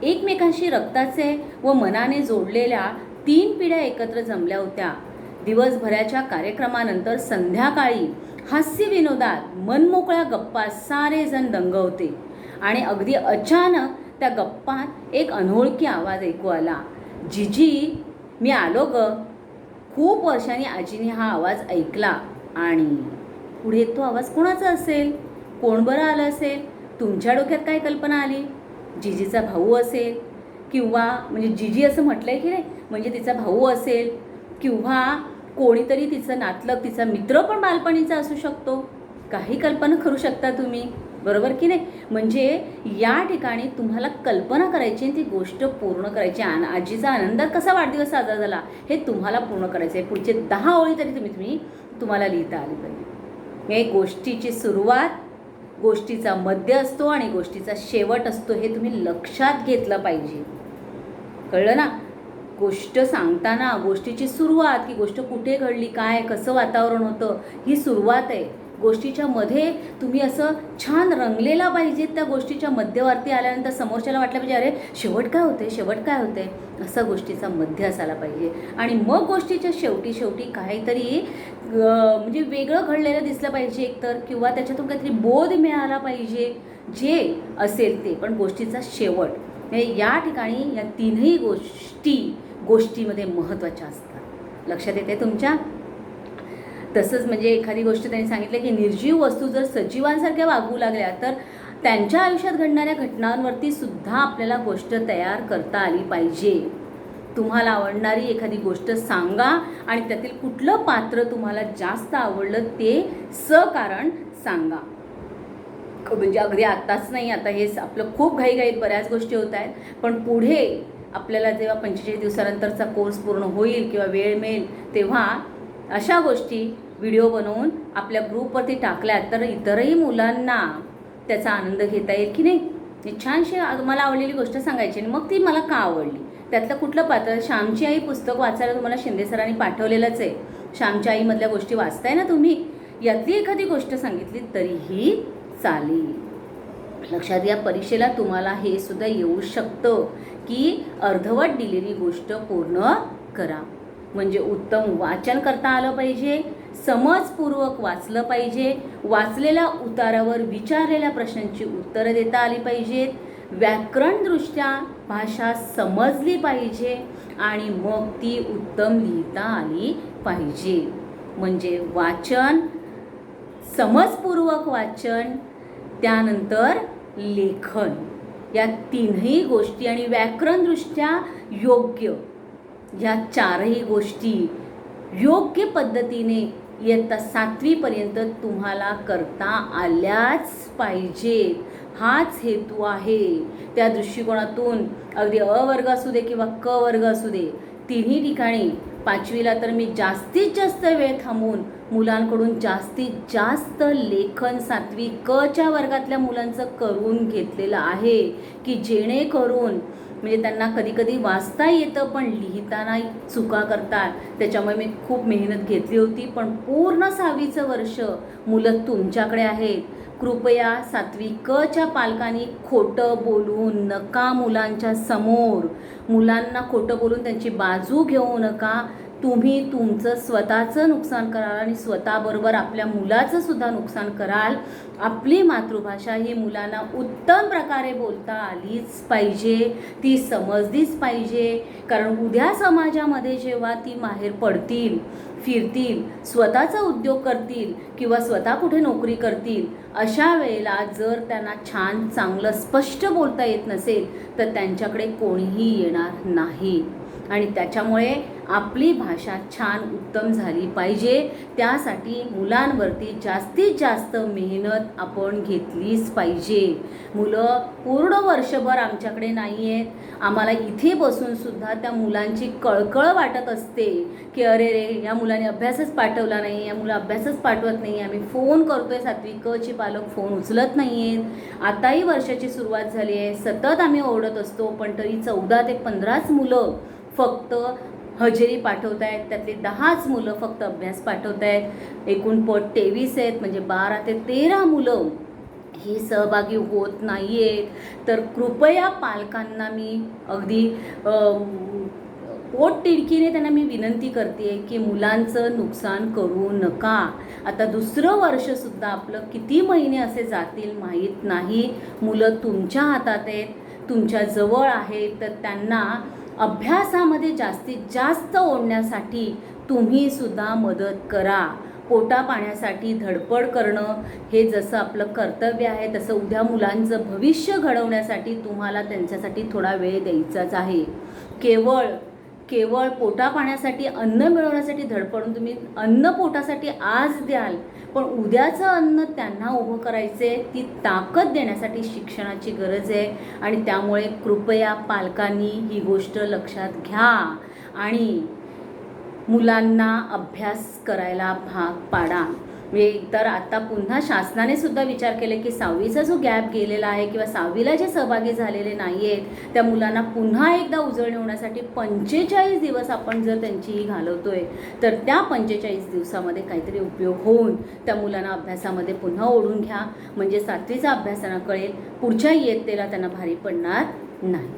एकमेकांशी रक्ताचे व मनाने जोडलेल्या 3 पिढ्या एकत्र जमल्या होत्या. दिवसभराच्या कार्यक्रमानंतर संध्याकाळी हास्य विनोदात मनमोकळ्या गप्पा सारेजण दंग होते. आणि अगदी अचानक त्या गप्पात एक अनोळखी आवाज ऐकू आला. जीजी, मी आलो ग. खूप वर्षांनी आजीने हा आवाज ऐकला. आणि पुढे तो आवाज कोणाचा असेल, कोण बरं आलं असेल. तुमच्या डोक्यात काय कल्पना आली. जीजीचा भाऊ असेल, किंवा म्हणजे जीजी असं म्हटलंय की नाही, म्हणजे तिचा भाऊ असेल, किंवा कोणीतरी तिचं नातलग, तिचा मित्र पण बालपणीचा असू शकतो. काही कल्पना करू शकता तुम्ही, बरोबर की नाही. म्हणजे या ठिकाणी तुम्हाला कल्पना करायची आणि ती गोष्ट पूर्ण करायची. आजीचा आनंदात कसा वाढदिवस साजरा झाला हे तुम्हाला पूर्ण करायचं आहे. पुढचे 10 ओळी तरी तुम्हाला लिहिता आली पाहिजे. हे गोष्टीची सुरुवात, गोष्टीचा मध्य असतो आणि गोष्टीचा शेवट असतो, हे तुम्ही लक्षात घेतलं पाहिजे. कळलं ना. गोष्ट सांगताना गोष्टीची सुरुवात, की गोष्ट कुठे घडली, काय कसं वातावरण होतं, ही सुरुवात आहे. गोष्टीच्या मध्ये तुम्ही असं छान रंगलेला पाहिजेत. त्या गोष्टीच्या मध्यवर्ती आल्यानंतर समोरच्याला वाटलं पाहिजे अरे शेवट काय होते, शेवट काय होते, असा गोष्टीचा मध्य असायला पाहिजे. आणि मग गोष्टीच्या शेवटी काहीतरी म्हणजे वेगळं घडलेलं दिसलं पाहिजे एकतर, किंवा त्याच्यातून काहीतरी बोध मिळाला पाहिजे, जे असेल ते. पण गोष्टीचा शेवट या ठिकाणी या 3ही गोष्टीमध्ये महत्त्वाच्या असतात. लक्षात येते तुमच्या. तसंच म्हणजे एखादी गोष्ट त्यांनी सांगितलं की निर्जीव वस्तू जर सजीवांसारख्या वागू लागल्या तर त्यांच्या आयुष्यात घडणाऱ्या घटनांवरती सुद्धा आपल्याला गोष्ट तयार करता आली पाहिजे. तुम्हाला आवडणारी एखादी गोष्ट सांगा आणि त्यातील कुठलं पात्र तुम्हाला जास्त आवडलं ते कारण सांगा. म्हणजे अगदी आत्ताच नाही, आता हे आपलं खूप घाईघाईत बऱ्याच गोष्टी होत आहेत, पण पुढे आपल्याला जेव्हा 45 दिवसानंतरचा कोर्स पूर्ण होईल किंवा वेळ मिळेल तेव्हा अशा गोष्टी व्हिडिओ बनवून आपल्या ग्रुपवरती टाकल्यात तर इतरही मुलांना त्याचा आनंद घेता येईल की नाही. छानशी मला आवडलेली गोष्ट सांगायची आणि मग ती मला का आवडली, त्यातलं कुठलं पात्र. श्यामची आई पुस्तक वाचायला तुम्हाला शिंदे सरांनी पाठवलेलंच आहे. श्यामच्या आईमधल्या गोष्टी वाचताय ना तुम्ही, यातली एखादी गोष्ट सांगितली तरीही चालेल. लक्षात घ्या, परीक्षेला तुम्हाला हे सुद्धा येऊ शकतं की अर्धवट दिलेली गोष्ट पूर्ण करा. म्हणजे उत्तम वाचन करता आलं पाहिजे, समजपूर्वक वाचलं पाहिजे, वाचलेल्या उतारावर विचारलेल्या प्रश्नांची उत्तरं देता आली पाहिजेत, व्याकरणदृष्ट्या भाषा समजली पाहिजे आणि मग ती उत्तम लिहिता आली पाहिजे. म्हणजे वाचन, समजपूर्वक वाचन, त्यानंतर लेखन, या 3ही गोष्टी आणि व्याकरणदृष्ट्या योग्य, ह्या 4ही गोष्टी योग्य पद्धतीने इयत्ता 7वीपर्यंत तुम्हाला करता आल्याच पाहिजेत. हाच हेतू आहे. त्या दृष्टिकोनातून अगदी अ वर्ग असू दे किंवा क वर्ग असू दे, 3ही ठिकाणी 5वीला तर मी जास्तीत जास्त वेळ थांबून मुलांकडून जास्तीत जास्त लेखन 7वी क च्या वर्गातल्या मुलांचं करून घेतलेलं आहे, की जेणेकरून म्हणजे त्यांना कधी वाचता येतं पण लिहिताना चुका करतात. त्याच्यामुळे मी खूप मेहनत घेतली होती. पण पूर्ण 6वीचं वर्ष मुलं तुमच्याकडे आहेत. कृपया 7वी क च्या पालकांनी खोटं बोलू नका मुलांच्या समोर. मुलांना खोटं बोलून त्यांची बाजू घेऊ नका. तुम्ही तुमचं स्वतःचं नुकसान कराल आणि स्वतःबरोबर आपल्या मुलाचं सुद्धा नुकसान कराल. आपली मातृभाषा ही मुलांना उत्तम प्रकारे बोलता आलीच पाहिजे, ती समजलीच पाहिजे. कारण उद्या समाजामध्ये जेव्हा ती बाहेर पडतील, फिरतील, स्वतःचा उद्योग करतील किंवा स्वतः कुठे नोकरी करतील, अशा वेळेला जर त्यांना छान चांगलं स्पष्ट बोलता येत नसेल तर त्यांच्याकडे कोणीही येणार नाही. आणि त्याच्यामुळे आपली भाषा छान उत्तम झाली पाहिजे. त्यासाठी मुलांवरती जास्तीत जास्त मेहनत आपण घेतलीच पाहिजे. मुलं पूर्ण वर्षभर आमच्याकडे नाही आहेत. आम्हाला इथे बसूनसुद्धा त्या मुलांची कळकळ वाटत असते की अरे रे, या मुलाने अभ्यासच पाठवला नाही, या मुलं अभ्यासच पाठवत नाही, आम्ही फोन करतोय, 7वी क चे पालक फोन उचलत नाही आहेत. आताही वर्षाची सुरुवात झाली आहे, सतत आम्ही ओरडत असतो, पण तरी 14 ते 15च मुलं फक्त हजेरी पाठवत आहेत, त्यातले 10च मुलं फक्त अभ्यास पाठवत आहेत. एकूण पट 23 आहेत, म्हणजे 12 ते 13 मुलं ही सहभागी होत नाही आहेत. तर कृपया पालकांना मी अगदी पोटतिडकीने त्यांना मी विनंती करते की मुलांचं नुकसान करू नका. आता दुसरं वर्षसुद्धा आपलं किती महिने असे जातील माहीत नाही. मुलं तुमच्या हातात आहेत, तुमच्या जवळ आहेत, तर त्यांना अभ्यासामध्ये जास्तीत जास्त ओढण्यासाठी तुम्ही सुद्धा मदत करा. पोटा पाण्यासाठी धडपड करणं हे जसं आपलं कर्तव्य आहे, तसं उद्या मुलांचं भविष्य घडवण्यासाठी तुम्हाला त्यांच्यासाठी थोडा वेळ द्यायचाच आहे. केवळ पोटा पाण्यासाठी, अन्न मिळवण्यासाठी धडपडून तुम्ही अन्न पोटासाठी आज द्याल, पण उद्याचं अन्न त्यांना उभं करायचे, ती ताकद देण्यासाठी शिक्षणाची गरज आहे. आणि त्यामुळे कृपया पालकांनी ही गोष्ट लक्षात घ्या आणि मुलांना अभ्यास करायला भाग पाडा. तर आता पुन्हा शासनाने सुद्धा विचार केले की 6वीचा जो गॅप गेलेला आहे किंवा 6वीला जे सहभागी झालेले नाही आहेत त्या मुलांना पुन्हा एकदा उजळणी होण्यासाठी 45 दिवस आपण जर त्यांचीही घालवतोय, तर त्या 45 दिवसामध्ये काहीतरी उपयोग होऊन त्या मुलांना अभ्यासामध्ये पुन्हा ओढून घ्या. म्हणजे 7वीचा अभ्यास त्यांना कळेल, पुढच्या इयत्तेला त्यांना भारी पडणार नाही.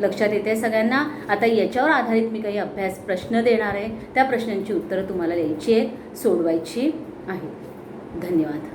लक्षात येते सगळ्यांना? आता याच्यावर आधारित मी काही अभ्यास प्रश्न देणार आहे, त्या प्रश्नांची उत्तरं तुम्हाला लिहायची आहेत, सोडवायची आहेत. धन्यवाद.